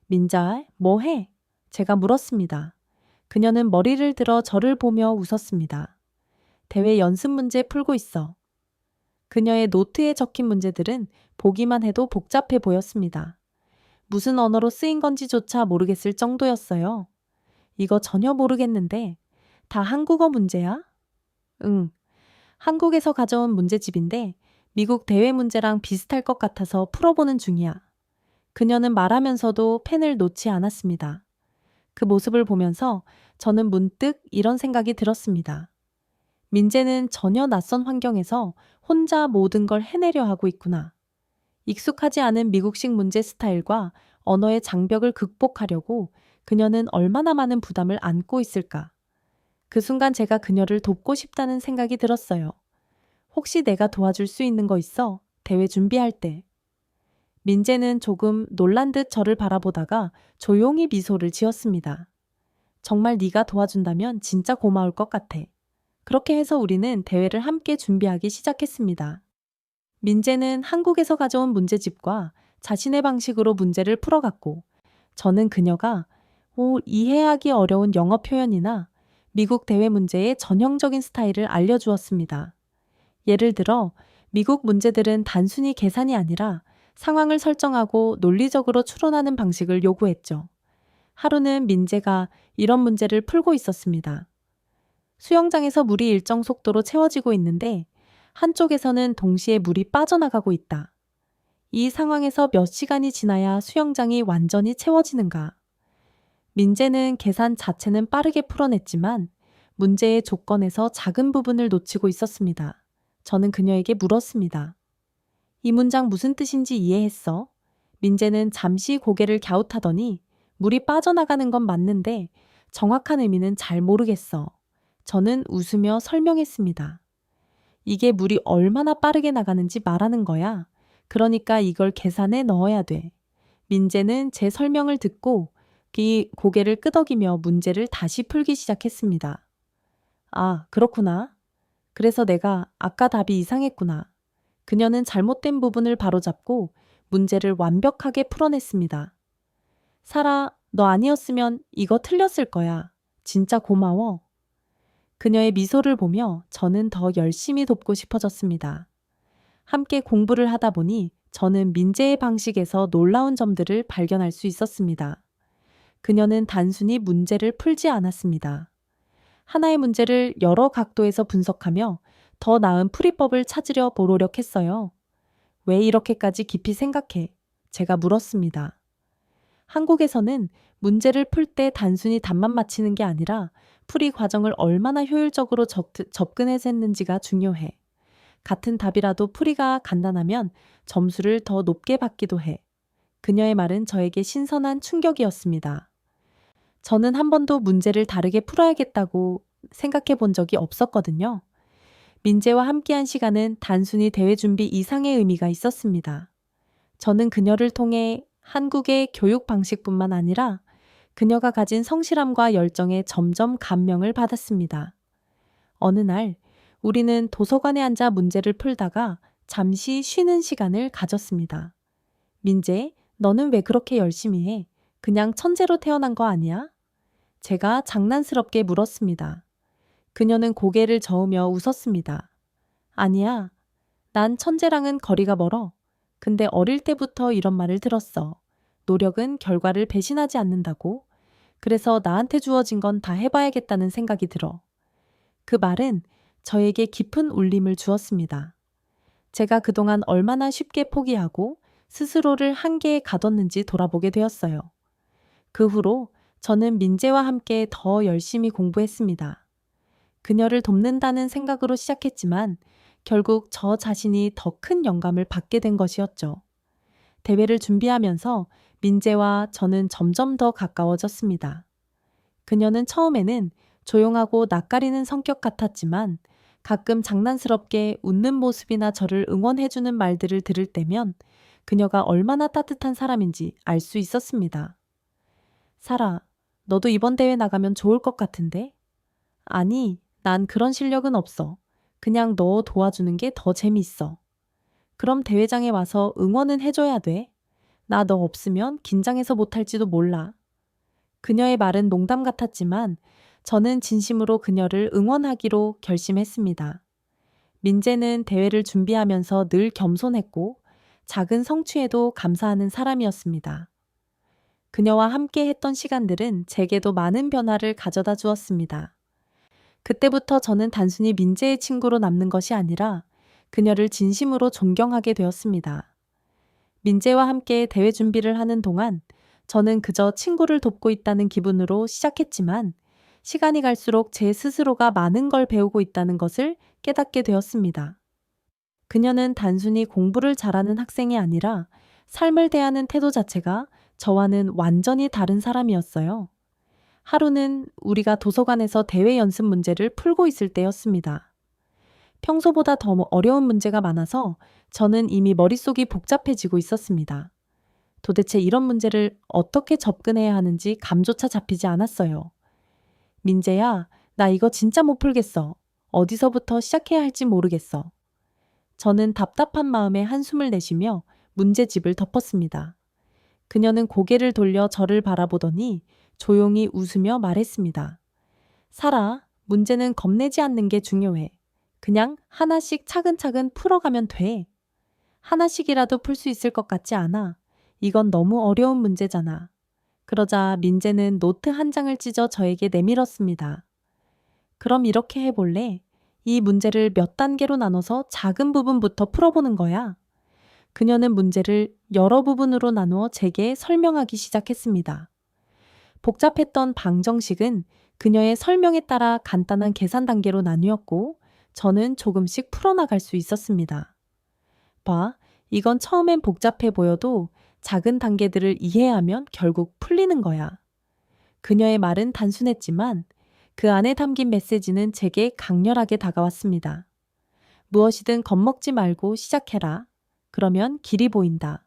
민자, 뭐 해? 제가 물었습니다. 그녀는 머리를 들어 저를 보며 웃었습니다. 대회 연습 문제 풀고 있어. 그녀의 노트에 적힌 문제들은 보기만 해도 복잡해 보였습니다. 무슨 언어로 쓰인 건지조차 모르겠을 정도였어요. 이거 전혀 모르겠는데 다 한국어 문제야? 응. 한국에서 가져온 문제집인데 미국 대회 문제랑 비슷할 것 같아서 풀어보는 중이야. 그녀는 말하면서도 펜을 놓지 않았습니다. 그 모습을 보면서 저는 문득 이런 생각이 들었습니다. 민재는 전혀 낯선 환경에서 혼자 모든 걸 해내려 하고 있구나. 익숙하지 않은 미국식 문제 스타일과 언어의 장벽을 극복하려고 그녀는 얼마나 많은 부담을 안고 있을까. 그 순간 제가 그녀를 돕고 싶다는 생각이 들었어요. 혹시 내가 도와줄 수 있는 거 있어? 대회 준비할 때. 민재는 조금 놀란 듯 저를 바라보다가 조용히 미소를 지었습니다. 정말 네가 도와준다면 진짜 고마울 것 같아. 그렇게 해서 우리는 대회를 함께 준비하기 시작했습니다. 민재는 한국에서 가져온 문제집과 자신의 방식으로 문제를 풀어갔고 저는 그녀가 이해하기 어려운 영어 표현이나 미국 대회 문제의 전형적인 스타일을 알려주었습니다. 예를 들어 미국 문제들은 단순히 계산이 아니라 상황을 설정하고 논리적으로 추론하는 방식을 요구했죠. 하루는 민재가 이런 문제를 풀고 있었습니다. 수영장에서 물이 일정 속도로 채워지고 있는데 한쪽에서는 동시에 물이 빠져나가고 있다. 이 상황에서 몇 시간이 지나야 수영장이 완전히 채워지는가? 민재는 계산 자체는 빠르게 풀어냈지만 문제의 조건에서 작은 부분을 놓치고 있었습니다. 저는 그녀에게 물었습니다. 이 문장 무슨 뜻인지 이해했어? 민재는 잠시 고개를 갸웃하더니 물이 빠져나가는 건 맞는데 정확한 의미는 잘 모르겠어. 저는 웃으며 설명했습니다. 이게 물이 얼마나 빠르게 나가는지 말하는 거야. 그러니까 이걸 계산에 넣어야 돼. 민재는 제 설명을 듣고 고개를 끄덕이며 문제를 다시 풀기 시작했습니다. 아, 그렇구나. 그래서 내가 아까 답이 이상했구나. 그녀는 잘못된 부분을 바로잡고 문제를 완벽하게 풀어냈습니다. 사라, 너 아니었으면 이거 틀렸을 거야. 진짜 고마워. 그녀의 미소를 보며 저는 더 열심히 돕고 싶어졌습니다. 함께 공부를 하다 보니 저는 민재의 방식에서 놀라운 점들을 발견할 수 있었습니다. 그녀는 단순히 문제를 풀지 않았습니다. 하나의 문제를 여러 각도에서 분석하며 더 나은 풀이법을 찾으려 노력했어요. 왜 이렇게까지 깊이 생각해? 제가 물었습니다. 한국에서는 문제를 풀 때 단순히 답만 맞히는 게 아니라 풀이 과정을 얼마나 효율적으로 접근해냈는지가 중요해. 같은 답이라도 풀이가 간단하면 점수를 더 높게 받기도 해. 그녀의 말은 저에게 신선한 충격이었습니다. 저는 한 번도 문제를 다르게 풀어야겠다고 생각해 본 적이 없었거든요. 민재와 함께한 시간은 단순히 대회 준비 이상의 의미가 있었습니다. 저는 그녀를 통해 한국의 교육 방식뿐만 아니라 그녀가 가진 성실함과 열정에 점점 감명을 받았습니다. 어느 날 우리는 도서관에 앉아 문제를 풀다가 잠시 쉬는 시간을 가졌습니다. 민재, 너는 왜 그렇게 열심히 해? 그냥 천재로 태어난 거 아니야? 제가 장난스럽게 물었습니다. 그녀는 고개를 저으며 웃었습니다. 아니야. 난 천재랑은 거리가 멀어. 근데 어릴 때부터 이런 말을 들었어. 노력은 결과를 배신하지 않는다고. 그래서 나한테 주어진 건 다 해봐야겠다는 생각이 들어. 그 말은 저에게 깊은 울림을 주었습니다. 제가 그동안 얼마나 쉽게 포기하고 스스로를 한계에 가뒀는지 돌아보게 되었어요. 그 후로 저는 민재와 함께 더 열심히 공부했습니다. 그녀를 돕는다는 생각으로 시작했지만 결국 저 자신이 더 큰 영감을 받게 된 것이었죠. 대회를 준비하면서 민재와 저는 점점 더 가까워졌습니다. 그녀는 처음에는 조용하고 낯가리는 성격 같았지만 가끔 장난스럽게 웃는 모습이나 저를 응원해주는 말들을 들을 때면 그녀가 얼마나 따뜻한 사람인지 알 수 있었습니다. 사라, 너도 이번 대회 나가면 좋을 것 같은데? 아니, 난 그런 실력은 없어. 그냥 너 도와주는 게 더 재미있어. 그럼 대회장에 와서 응원은 해줘야 돼. 나 너 없으면 긴장해서 못할지도 몰라. 그녀의 말은 농담 같았지만 저는 진심으로 그녀를 응원하기로 결심했습니다. 민재는 대회를 준비하면서 늘 겸손했고 작은 성취에도 감사하는 사람이었습니다. 그녀와 함께 했던 시간들은 제게도 많은 변화를 가져다 주었습니다. 그때부터 저는 단순히 민재의 친구로 남는 것이 아니라 그녀를 진심으로 존경하게 되었습니다. 민재와 함께 대회 준비를 하는 동안 저는 그저 친구를 돕고 있다는 기분으로 시작했지만 시간이 갈수록 제 스스로가 많은 걸 배우고 있다는 것을 깨닫게 되었습니다. 그녀는 단순히 공부를 잘하는 학생이 아니라 삶을 대하는 태도 자체가 저와는 완전히 다른 사람이었어요. 하루는 우리가 도서관에서 대회 연습 문제를 풀고 있을 때였습니다. 평소보다 더 어려운 문제가 많아서 저는 이미 머릿속이 복잡해지고 있었습니다. 도대체 이런 문제를 어떻게 접근해야 하는지 감조차 잡히지 않았어요. 민재야, 나 이거 진짜 못 풀겠어. 어디서부터 시작해야 할지 모르겠어. 저는 답답한 마음에 한숨을 내쉬며 문제집을 덮었습니다. 그녀는 고개를 돌려 저를 바라보더니 조용히 웃으며 말했습니다. 사라, 문제는 겁내지 않는 게 중요해. 그냥 하나씩 차근차근 풀어가면 돼. 하나씩이라도 풀 수 있을 것 같지 않아. 이건 너무 어려운 문제잖아. 그러자 민재는 노트 한 장을 찢어 저에게 내밀었습니다. 그럼 이렇게 해볼래? 이 문제를 몇 단계로 나눠서 작은 부분부터 풀어보는 거야. 그녀는 문제를 여러 부분으로 나누어 제게 설명하기 시작했습니다. 복잡했던 방정식은 그녀의 설명에 따라 간단한 계산 단계로 나뉘었고, 저는 조금씩 풀어나갈 수 있었습니다. 봐, 이건 처음엔 복잡해 보여도 작은 단계들을 이해하면 결국 풀리는 거야. 그녀의 말은 단순했지만 그 안에 담긴 메시지는 제게 강렬하게 다가왔습니다. 무엇이든 겁먹지 말고 시작해라. 그러면 길이 보인다.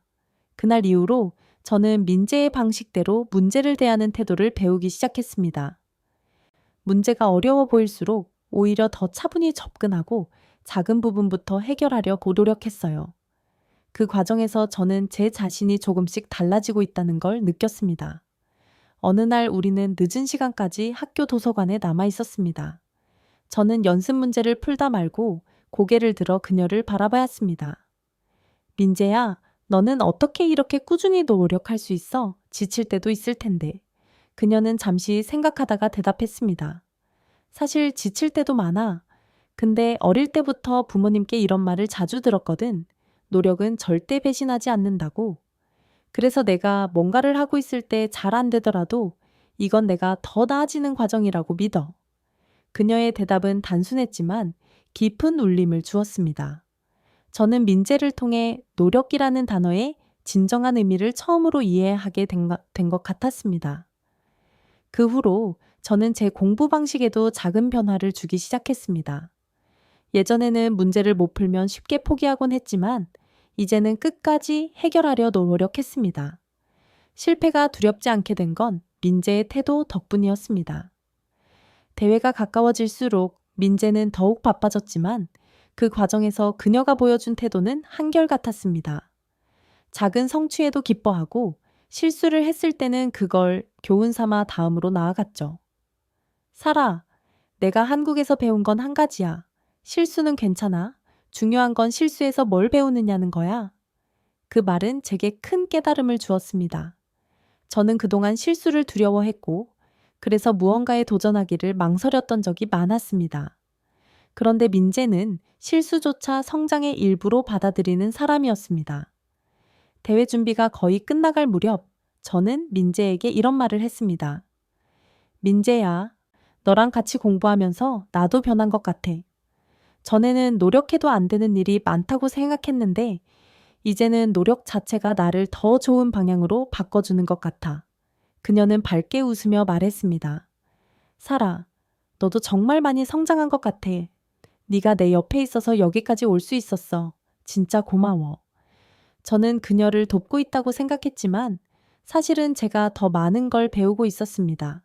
그날 이후로 저는 민재의 방식대로 문제를 대하는 태도를 배우기 시작했습니다. 문제가 어려워 보일수록 오히려 더 차분히 접근하고 작은 부분부터 해결하려고 노력했어요. 그 과정에서 저는 제 자신이 조금씩 달라지고 있다는 걸 느꼈습니다. 어느 날 우리는 늦은 시간까지 학교 도서관에 남아 있었습니다. 저는 연습 문제를 풀다 말고 고개를 들어 그녀를 바라보았습니다. 민재야, 너는 어떻게 이렇게 꾸준히 노력할 수 있어? 지칠 때도 있을 텐데. 그녀는 잠시 생각하다가 대답했습니다. 사실 지칠 때도 많아. 근데 어릴 때부터 부모님께 이런 말을 자주 들었거든. 노력은 절대 배신하지 않는다고. 그래서 내가 뭔가를 하고 있을 때 잘 안 되더라도 이건 내가 더 나아지는 과정이라고 믿어. 그녀의 대답은 단순했지만 깊은 울림을 주었습니다. 저는 민재를 통해 노력이라는 단어의 진정한 의미를 처음으로 이해하게 된 것 같았습니다. 그 후로 저는 제 공부 방식에도 작은 변화를 주기 시작했습니다. 예전에는 문제를 못 풀면 쉽게 포기하곤 했지만 이제는 끝까지 해결하려 노력했습니다. 실패가 두렵지 않게 된 건 민재의 태도 덕분이었습니다. 대회가 가까워질수록 민재는 더욱 바빠졌지만 그 과정에서 그녀가 보여준 태도는 한결같았습니다. 작은 성취에도 기뻐하고 실수를 했을 때는 그걸 교훈 삼아 다음으로 나아갔죠. 사라, 내가 한국에서 배운 건 한 가지야. 실수는 괜찮아. 중요한 건 실수에서 뭘 배우느냐는 거야. 그 말은 제게 큰 깨달음을 주었습니다. 저는 그동안 실수를 두려워했고, 그래서 무언가에 도전하기를 망설였던 적이 많았습니다. 그런데 민재는 실수조차 성장의 일부로 받아들이는 사람이었습니다. 대회 준비가 거의 끝나갈 무렵, 저는 민재에게 이런 말을 했습니다. 민재야, 너랑 같이 공부하면서 나도 변한 것 같아. 전에는 노력해도 안 되는 일이 많다고 생각했는데 이제는 노력 자체가 나를 더 좋은 방향으로 바꿔주는 것 같아. 그녀는 밝게 웃으며 말했습니다. 사라, 너도 정말 많이 성장한 것 같아. 네가 내 옆에 있어서 여기까지 올 수 있었어. 진짜 고마워. 저는 그녀를 돕고 있다고 생각했지만 사실은 제가 더 많은 걸 배우고 있었습니다.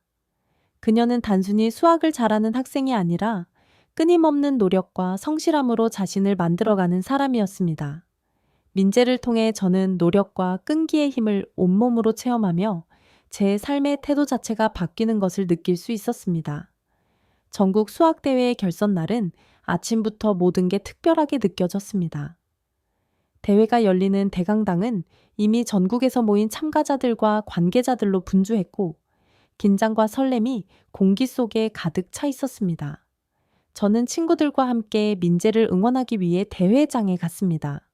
그녀는 단순히 수학을 잘하는 학생이 아니라 끊임없는 노력과 성실함으로 자신을 만들어가는 사람이었습니다. 민재를 통해 저는 노력과 끈기의 힘을 온몸으로 체험하며 제 삶의 태도 자체가 바뀌는 것을 느낄 수 있었습니다. 전국 수학대회의 결선 날은 아침부터 모든 게 특별하게 느껴졌습니다. 대회가 열리는 대강당은 이미 전국에서 모인 참가자들과 관계자들로 분주했고 긴장과 설렘이 공기 속에 가득 차 있었습니다. 저는 친구들과 함께 민재를 응원하기 위해 대회장에 갔습니다.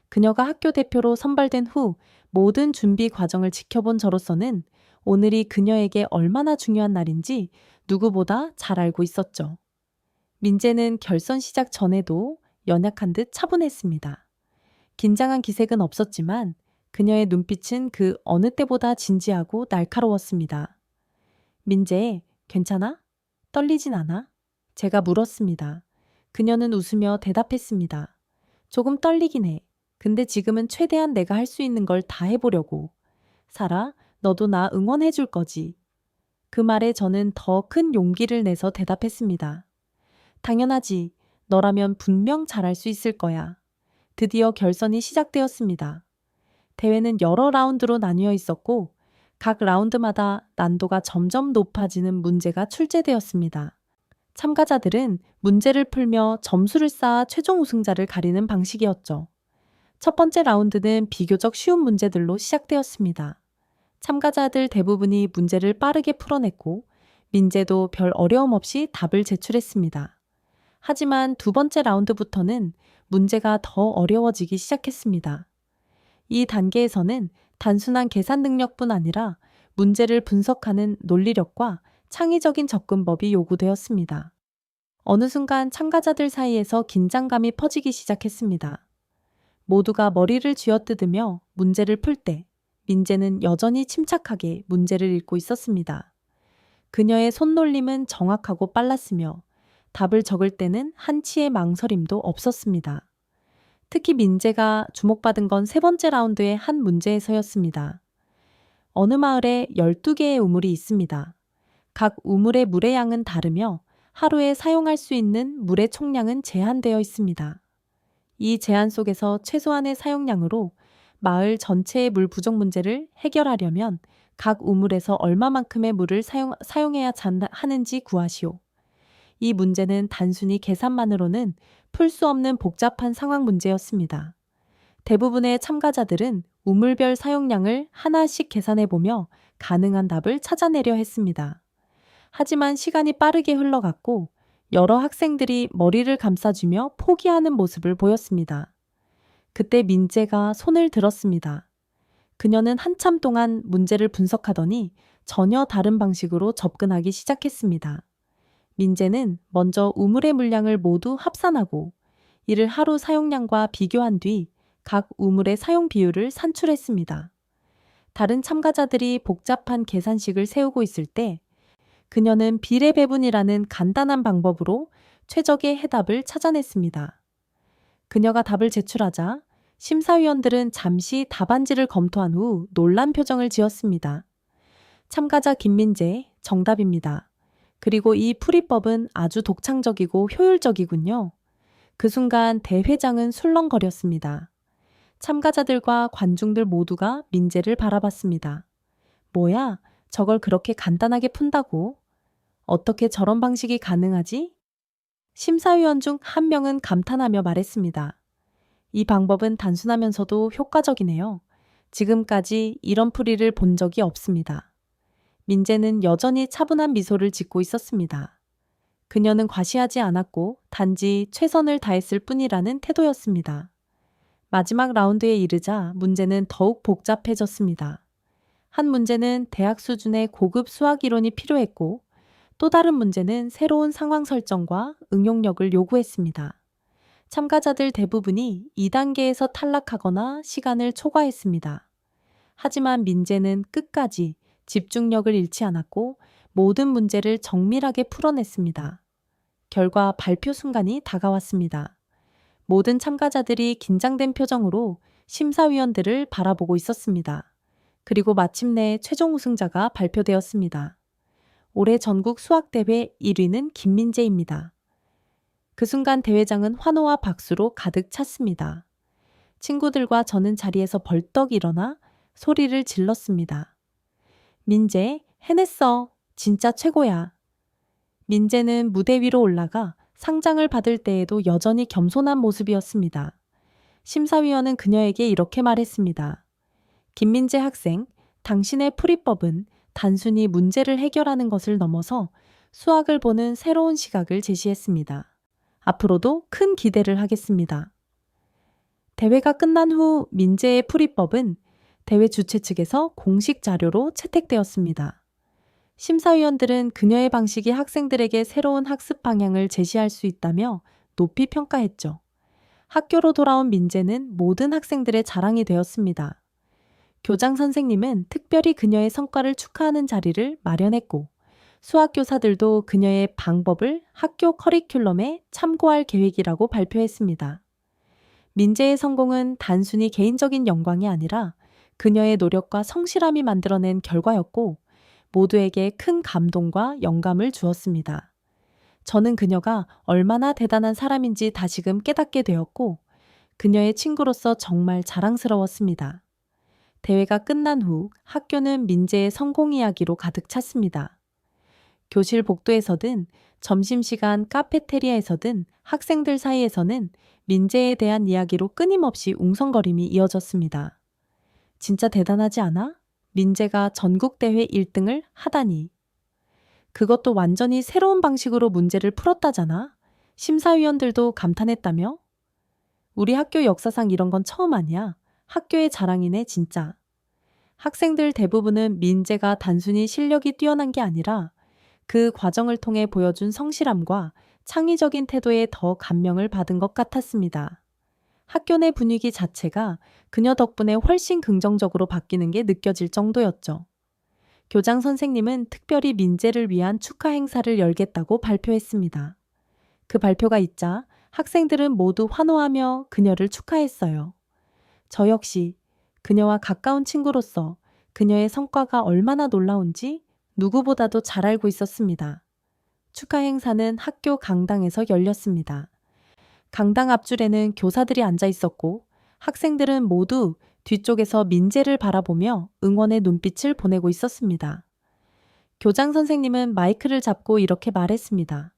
그녀가 학교 대표로 선발된 후 모든 준비 과정을 지켜본 저로서는 오늘이 그녀에게 얼마나 중요한 날인지 누구보다 잘 알고 있었죠. 민재는 결선 시작 전에도 연약한 듯 차분했습니다. 긴장한 기색은 없었지만 그녀의 눈빛은 그 어느 때보다 진지하고 날카로웠습니다. 민재, 괜찮아? 떨리진 않아? 제가 물었습니다. 그녀는 웃으며 대답했습니다. 조금 떨리긴 해. 근데 지금은 최대한 내가 할 수 있는 걸 다 해보려고. 사라, 너도 나 응원해 줄 거지. 그 말에 저는 더 큰 용기를 내서 대답했습니다. 당연하지. 너라면 분명 잘할 수 있을 거야. 드디어 결선이 시작되었습니다. 대회는 여러 라운드로 나뉘어 있었고 각 라운드마다 난도가 점점 높아지는 문제가 출제되었습니다. 참가자들은 문제를 풀며 점수를 쌓아 최종 우승자를 가리는 방식이었죠. 첫 번째 라운드는 비교적 쉬운 문제들로 시작되었습니다. 참가자들 대부분이 문제를 빠르게 풀어냈고 민재도 별 어려움 없이 답을 제출했습니다. 하지만 두 번째 라운드부터는 문제가 더 어려워지기 시작했습니다. 이 단계에서는 단순한 계산 능력뿐 아니라 문제를 분석하는 논리력과 창의적인 접근법이 요구되었습니다. 어느 순간 참가자들 사이에서 긴장감이 퍼지기 시작했습니다. 모두가 머리를 쥐어뜯으며 문제를 풀 때 민재는 여전히 침착하게 문제를 읽고 있었습니다. 그녀의 손놀림은 정확하고 빨랐으며 답을 적을 때는 한치의 망설임도 없었습니다. 특히 민재가 주목받은 건 세 번째 라운드의 한 문제에서였습니다. 어느 마을에 12개의 우물이 있습니다. 각 우물의 물의 양은 다르며 하루에 사용할 수 있는 물의 총량은 제한되어 있습니다. 이 제한 속에서 최소한의 사용량으로 마을 전체의 물 부족 문제를 해결하려면 각 우물에서 얼마만큼의 물을 사용해야 하는지 구하시오. 이 문제는 단순히 계산만으로는 풀 수 없는 복잡한 상황 문제였습니다. 대부분의 참가자들은 우물별 사용량을 하나씩 계산해보며 가능한 답을 찾아내려 했습니다. 하지만 시간이 빠르게 흘러갔고 여러 학생들이 머리를 감싸주며 포기하는 모습을 보였습니다. 그때 민재가 손을 들었습니다. 그녀는 한참 동안 문제를 분석하더니 전혀 다른 방식으로 접근하기 시작했습니다. 민재는 먼저 우물의 물량을 모두 합산하고 이를 하루 사용량과 비교한 뒤 각 우물의 사용 비율을 산출했습니다. 다른 참가자들이 복잡한 계산식을 세우고 있을 때 그녀는 비례배분이라는 간단한 방법으로 최적의 해답을 찾아냈습니다. 그녀가 답을 제출하자 심사위원들은 잠시 답안지를 검토한 후 놀란 표정을 지었습니다. 참가자 김민재, 정답입니다. 그리고 이 풀이법은 아주 독창적이고 효율적이군요. 그 순간 대회장은 술렁거렸습니다. 참가자들과 관중들 모두가 민재를 바라봤습니다. 뭐야, 저걸 그렇게 간단하게 푼다고? 어떻게 저런 방식이 가능하지? 심사위원 중 한 명은 감탄하며 말했습니다. 이 방법은 단순하면서도 효과적이네요. 지금까지 이런 풀이를 본 적이 없습니다. 민재는 여전히 차분한 미소를 짓고 있었습니다. 그녀는 과시하지 않았고 단지 최선을 다했을 뿐이라는 태도였습니다. 마지막 라운드에 이르자 문제는 더욱 복잡해졌습니다. 한 문제는 대학 수준의 고급 수학 이론이 필요했고 또 다른 문제는 새로운 상황 설정과 응용력을 요구했습니다. 참가자들 대부분이 2단계에서 탈락하거나 시간을 초과했습니다. 하지만 민재는 끝까지 집중력을 잃지 않았고 모든 문제를 정밀하게 풀어냈습니다. 결과 발표 순간이 다가왔습니다. 모든 참가자들이 긴장된 표정으로 심사위원들을 바라보고 있었습니다. 그리고 마침내 최종 우승자가 발표되었습니다. 올해 전국 수학대회 1위는 김민재입니다. 그 순간 대회장은 환호와 박수로 가득 찼습니다. 친구들과 저는 자리에서 벌떡 일어나 소리를 질렀습니다. 민재, 해냈어. 진짜 최고야. 민재는 무대 위로 올라가 상장을 받을 때에도 여전히 겸손한 모습이었습니다. 심사위원은 그녀에게 이렇게 말했습니다. 김민재 학생, 당신의 풀이법은 단순히 문제를 해결하는 것을 넘어서 수학을 보는 새로운 시각을 제시했습니다. 앞으로도 큰 기대를 하겠습니다. 대회가 끝난 후 민재의 풀이법은 대회 주최 측에서 공식 자료로 채택되었습니다. 심사위원들은 그녀의 방식이 학생들에게 새로운 학습 방향을 제시할 수 있다며 높이 평가했죠. 학교로 돌아온 민재는 모든 학생들의 자랑이 되었습니다. 교장 선생님은 특별히 그녀의 성과를 축하하는 자리를 마련했고 수학교사들도 그녀의 방법을 학교 커리큘럼에 참고할 계획이라고 발표했습니다. 민재의 성공은 단순히 개인적인 영광이 아니라 그녀의 노력과 성실함이 만들어낸 결과였고 모두에게 큰 감동과 영감을 주었습니다. 저는 그녀가 얼마나 대단한 사람인지 다시금 깨닫게 되었고 그녀의 친구로서 정말 자랑스러웠습니다. 대회가 끝난 후 학교는 민재의 성공 이야기로 가득 찼습니다. 교실 복도에서든 점심시간 카페테리아에서든 학생들 사이에서는 민재에 대한 이야기로 끊임없이 웅성거림이 이어졌습니다. 진짜 대단하지 않아? 민재가 전국대회 1등을 하다니. 그것도 완전히 새로운 방식으로 문제를 풀었다잖아. 심사위원들도 감탄했다며? 우리 학교 역사상 이런 건 처음 아니야. 학교의 자랑이네, 진짜. 학생들 대부분은 민재가 단순히 실력이 뛰어난 게 아니라 그 과정을 통해 보여준 성실함과 창의적인 태도에 더 감명을 받은 것 같았습니다. 학교 내 분위기 자체가 그녀 덕분에 훨씬 긍정적으로 바뀌는 게 느껴질 정도였죠. 교장 선생님은 특별히 민재를 위한 축하 행사를 열겠다고 발표했습니다. 그 발표가 있자 학생들은 모두 환호하며 그녀를 축하했어요. 저 역시 그녀와 가까운 친구로서 그녀의 성과가 얼마나 놀라운지 누구보다도 잘 알고 있었습니다. 축하 행사는 학교 강당에서 열렸습니다. 강당 앞줄에는 교사들이 앉아 있었고 학생들은 모두 뒤쪽에서 민재를 바라보며 응원의 눈빛을 보내고 있었습니다. 교장 선생님은 마이크를 잡고 이렇게 말했습니다.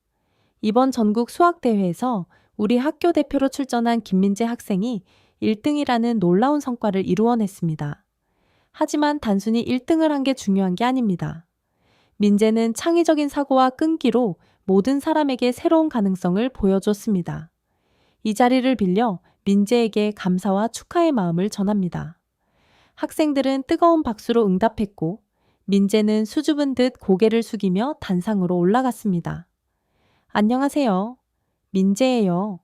이번 전국 수학대회에서 우리 학교 대표로 출전한 김민재 학생이 1등이라는 놀라운 성과를 이루어냈습니다. 하지만 단순히 1등을 한 게 중요한 게 아닙니다. 민재는 창의적인 사고와 끈기로 모든 사람에게 새로운 가능성을 보여줬습니다. 이 자리를 빌려 민재에게 감사와 축하의 마음을 전합니다. 학생들은 뜨거운 박수로 응답했고 민재는 수줍은 듯 고개를 숙이며 단상으로 올라갔습니다. 안녕하세요. 민재예요.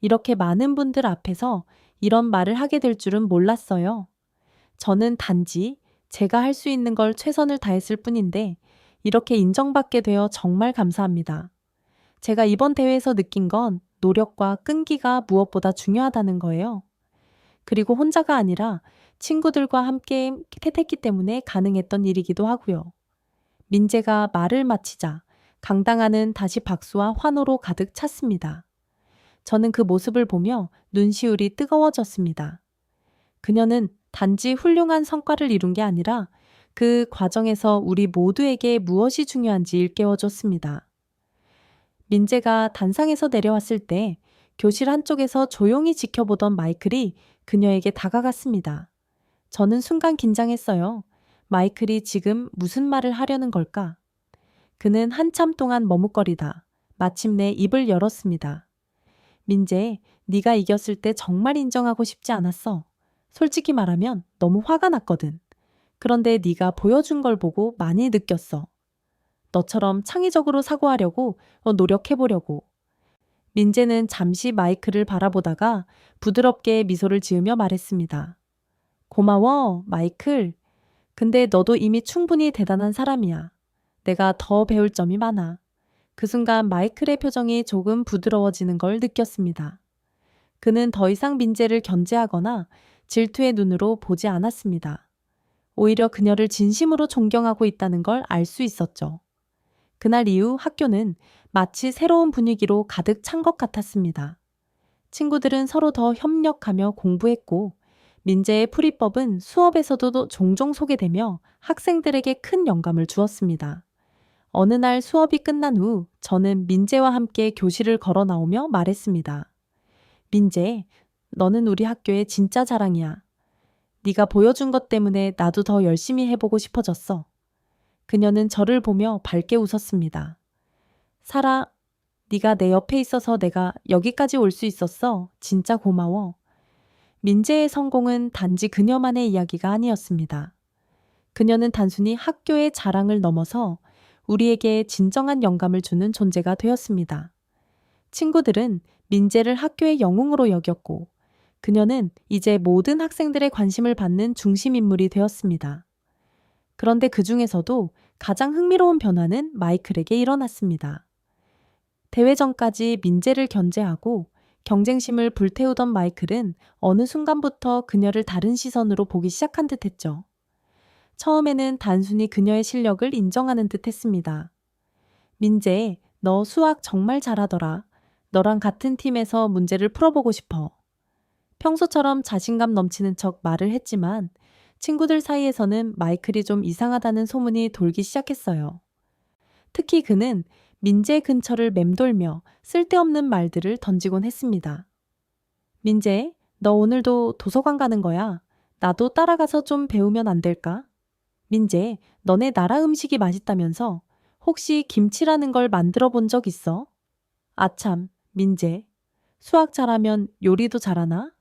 이렇게 많은 분들 앞에서 이런 말을 하게 될 줄은 몰랐어요. 저는 단지 제가 할 수 있는 걸 최선을 다했을 뿐인데 이렇게 인정받게 되어 정말 감사합니다. 제가 이번 대회에서 느낀 건 노력과 끈기가 무엇보다 중요하다는 거예요. 그리고 혼자가 아니라 친구들과 함께 했기 때문에 가능했던 일이기도 하고요. 민재가 말을 마치자 강당 안은 다시 박수와 환호로 가득 찼습니다. 저는 그 모습을 보며 눈시울이 뜨거워졌습니다. 그녀는 단지 훌륭한 성과를 이룬 게 아니라 그 과정에서 우리 모두에게 무엇이 중요한지 일깨워줬습니다. 민재가 단상에서 내려왔을 때 교실 한쪽에서 조용히 지켜보던 마이클이 그녀에게 다가갔습니다. 저는 순간 긴장했어요. 마이클이 지금 무슨 말을 하려는 걸까? 그는 한참 동안 머뭇거리다 마침내 입을 열었습니다. 민재, 네가 이겼을 때 정말 인정하고 싶지 않았어. 솔직히 말하면 너무 화가 났거든. 그런데 네가 보여준 걸 보고 많이 느꼈어. 너처럼 창의적으로 사고하려고 노력해보려고. 민재는 잠시 마이크를 바라보다가 부드럽게 미소를 지으며 말했습니다. 고마워, 마이클. 근데 너도 이미 충분히 대단한 사람이야. 내가 더 배울 점이 많아. 그 순간 마이클의 표정이 조금 부드러워지는 걸 느꼈습니다. 그는 더 이상 민재를 견제하거나 질투의 눈으로 보지 않았습니다. 오히려 그녀를 진심으로 존경하고 있다는 걸 알 수 있었죠. 그날 이후 학교는 마치 새로운 분위기로 가득 찬 것 같았습니다. 친구들은 서로 더 협력하며 공부했고 민재의 풀이법은 수업에서도 종종 소개되며 학생들에게 큰 영감을 주었습니다. 어느 날 수업이 끝난 후 저는 민재와 함께 교실을 걸어 나오며 말했습니다. 민재, 너는 우리 학교의 진짜 자랑이야. 네가 보여준 것 때문에 나도 더 열심히 해보고 싶어졌어. 그녀는 저를 보며 밝게 웃었습니다. 사라, 네가 내 옆에 있어서 내가 여기까지 올 수 있었어. 진짜 고마워. 민재의 성공은 단지 그녀만의 이야기가 아니었습니다. 그녀는 단순히 학교의 자랑을 넘어서 우리에게 진정한 영감을 주는 존재가 되었습니다. 친구들은 민재를 학교의 영웅으로 여겼고 그녀는 이제 모든 학생들의 관심을 받는 중심인물이 되었습니다. 그런데 그 중에서도 가장 흥미로운 변화는 마이클에게 일어났습니다. 대회 전까지 민재를 견제하고 경쟁심을 불태우던 마이클은 어느 순간부터 그녀를 다른 시선으로 보기 시작한 듯 했죠. 처음에는 단순히 그녀의 실력을 인정하는 듯 했습니다. 민재, 너 수학 정말 잘하더라. 너랑 같은 팀에서 문제를 풀어보고 싶어. 평소처럼 자신감 넘치는 척 말을 했지만 친구들 사이에서는 마이클이 좀 이상하다는 소문이 돌기 시작했어요. 특히 그는 민재 근처를 맴돌며 쓸데없는 말들을 던지곤 했습니다. 민재, 너 오늘도 도서관 가는 거야. 나도 따라가서 좀 배우면 안 될까? 민재, 너네 나라 음식이 맛있다면서 혹시 김치라는 걸 만들어 본 적 있어? 아참, 민재. 수학 잘하면 요리도 잘하나?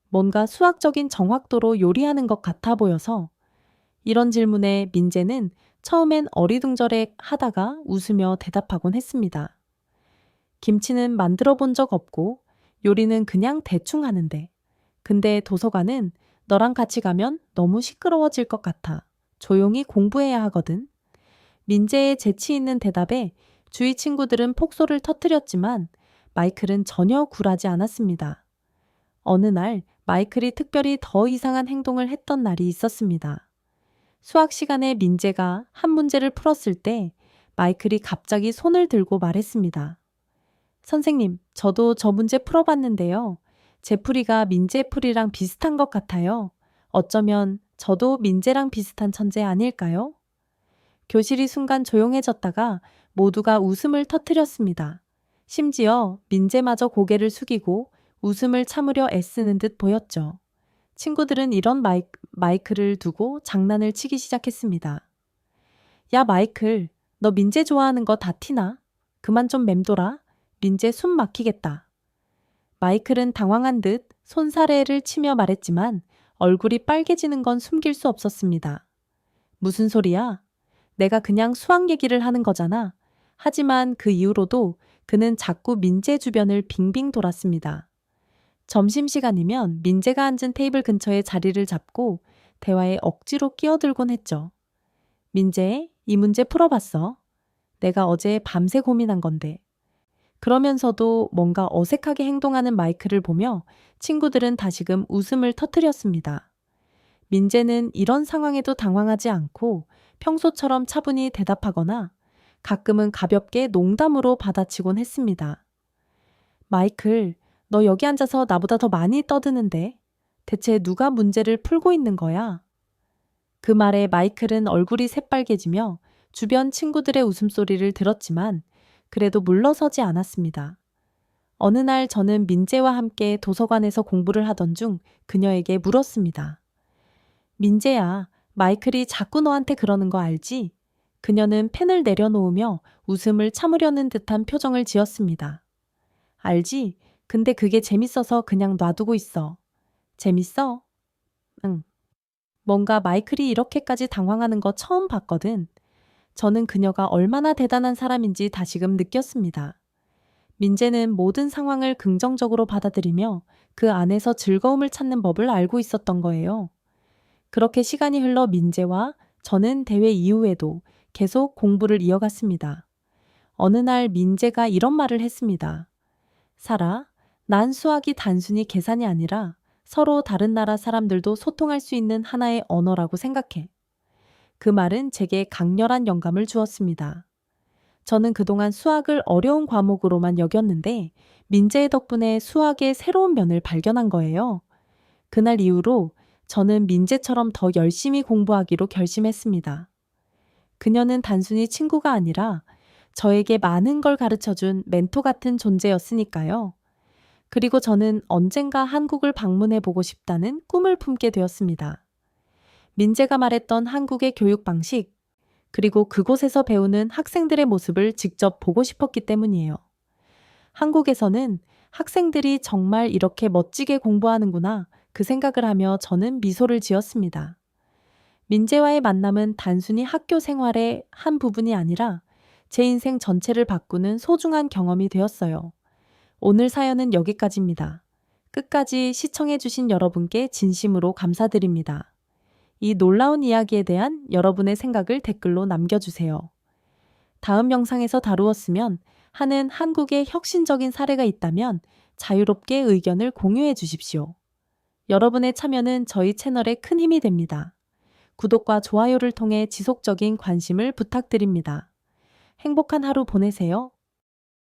뭔가 수학적인 정확도로 요리하는 것 같아 보여서 이런 질문에 민재는 처음엔 어리둥절해 하다가 웃으며 대답하곤 했습니다. 김치는 만들어 본 적 없고 요리는 그냥 대충 하는데. 근데 도서관은 너랑 같이 가면 너무 시끄러워질 것 같아. 조용히 공부해야 하거든. 민재의 재치 있는 대답에 주위 친구들은 폭소를 터뜨렸지만 마이클은 전혀 굴하지 않았습니다. 어느 날 마이클이 특별히 더 이상한 행동을 했던 날이 있었습니다. 수학 시간에 민재가 한 문제를 풀었을 때 마이클이 갑자기 손을 들고 말했습니다. 선생님, 저도 저 문제 풀어봤는데요. 제 풀이가 민재 풀이랑 비슷한 것 같아요. 어쩌면 저도 민재랑 비슷한 천재 아닐까요? 교실이 순간 조용해졌다가 모두가 웃음을 터뜨렸습니다. 심지어 민재마저 고개를 숙이고 웃음을 참으려 애쓰는 듯 보였죠. 친구들은 이런 마이클을 두고 장난을 치기 시작했습니다. 야, 마이클, 너 민재 좋아하는 거 다 티나? 그만 좀 맴돌아. 민재 숨 막히겠다. 마이클은 당황한 듯 손사래를 치며 말했지만 얼굴이 빨개지는 건 숨길 수 없었습니다. 무슨 소리야? 내가 그냥 수학 얘기를 하는 거잖아. 하지만 그 이후로도 그는 자꾸 민재 주변을 빙빙 돌았습니다. 점심시간이면 민재가 앉은 테이블 근처에 자리를 잡고 대화에 억지로 끼어들곤 했죠. 민재, 이 문제 풀어봤어. 내가 어제 밤새 고민한 건데. 그러면서도 뭔가 어색하게 행동하는 마이클을 보며 친구들은 다시금 웃음을 터뜨렸습니다. 민재는 이런 상황에도 당황하지 않고 평소처럼 차분히 대답하거나 가끔은 가볍게 농담으로 받아치곤 했습니다. 마이클, 너 여기 앉아서 나보다 더 많이 떠드는데 대체 누가 문제를 풀고 있는 거야? 그 말에 마이클은 얼굴이 새빨개지며 주변 친구들의 웃음소리를 들었지만 그래도 물러서지 않았습니다. 어느 날 저는 민재와 함께 도서관에서 공부를 하던 중 그녀에게 물었습니다. 민재야, 마이클이 자꾸 너한테 그러는 거 알지? 그녀는 펜을 내려놓으며 웃음을 참으려는 듯한 표정을 지었습니다. 알지? 근데 그게 재밌어서 그냥 놔두고 있어. 재밌어? 응. 뭔가 마이클이 이렇게까지 당황하는 거 처음 봤거든. 저는 그녀가 얼마나 대단한 사람인지 다시금 느꼈습니다. 민재는 모든 상황을 긍정적으로 받아들이며 그 안에서 즐거움을 찾는 법을 알고 있었던 거예요. 그렇게 시간이 흘러 민재와 저는 대회 이후에도 계속 공부를 이어갔습니다. 어느 날 민재가 이런 말을 했습니다. 사라, 난 수학이 단순히 계산이 아니라 서로 다른 나라 사람들도 소통할 수 있는 하나의 언어라고 생각해. 그 말은 제게 강렬한 영감을 주었습니다. 저는 그동안 수학을 어려운 과목으로만 여겼는데 민재의 덕분에 수학의 새로운 면을 발견한 거예요. 그날 이후로 저는 민재처럼 더 열심히 공부하기로 결심했습니다. 그녀는 단순히 친구가 아니라 저에게 많은 걸 가르쳐준 멘토 같은 존재였으니까요. 그리고 저는 언젠가 한국을 방문해 보고 싶다는 꿈을 품게 되었습니다. 민재가 말했던 한국의 교육 방식, 그리고 그곳에서 배우는 학생들의 모습을 직접 보고 싶었기 때문이에요. 한국에서는 학생들이 정말 이렇게 멋지게 공부하는구나 그 생각을 하며 저는 미소를 지었습니다. 민재와의 만남은 단순히 학교 생활의 한 부분이 아니라 제 인생 전체를 바꾸는 소중한 경험이 되었어요. 오늘 사연은 여기까지입니다. 끝까지 시청해주신 여러분께 진심으로 감사드립니다. 이 놀라운 이야기에 대한 여러분의 생각을 댓글로 남겨주세요. 다음 영상에서 다루었으면 하는 한국의 혁신적인 사례가 있다면 자유롭게 의견을 공유해 주십시오. 여러분의 참여는 저희 채널에 큰 힘이 됩니다. 구독과 좋아요를 통해 지속적인 관심을 부탁드립니다. 행복한 하루 보내세요.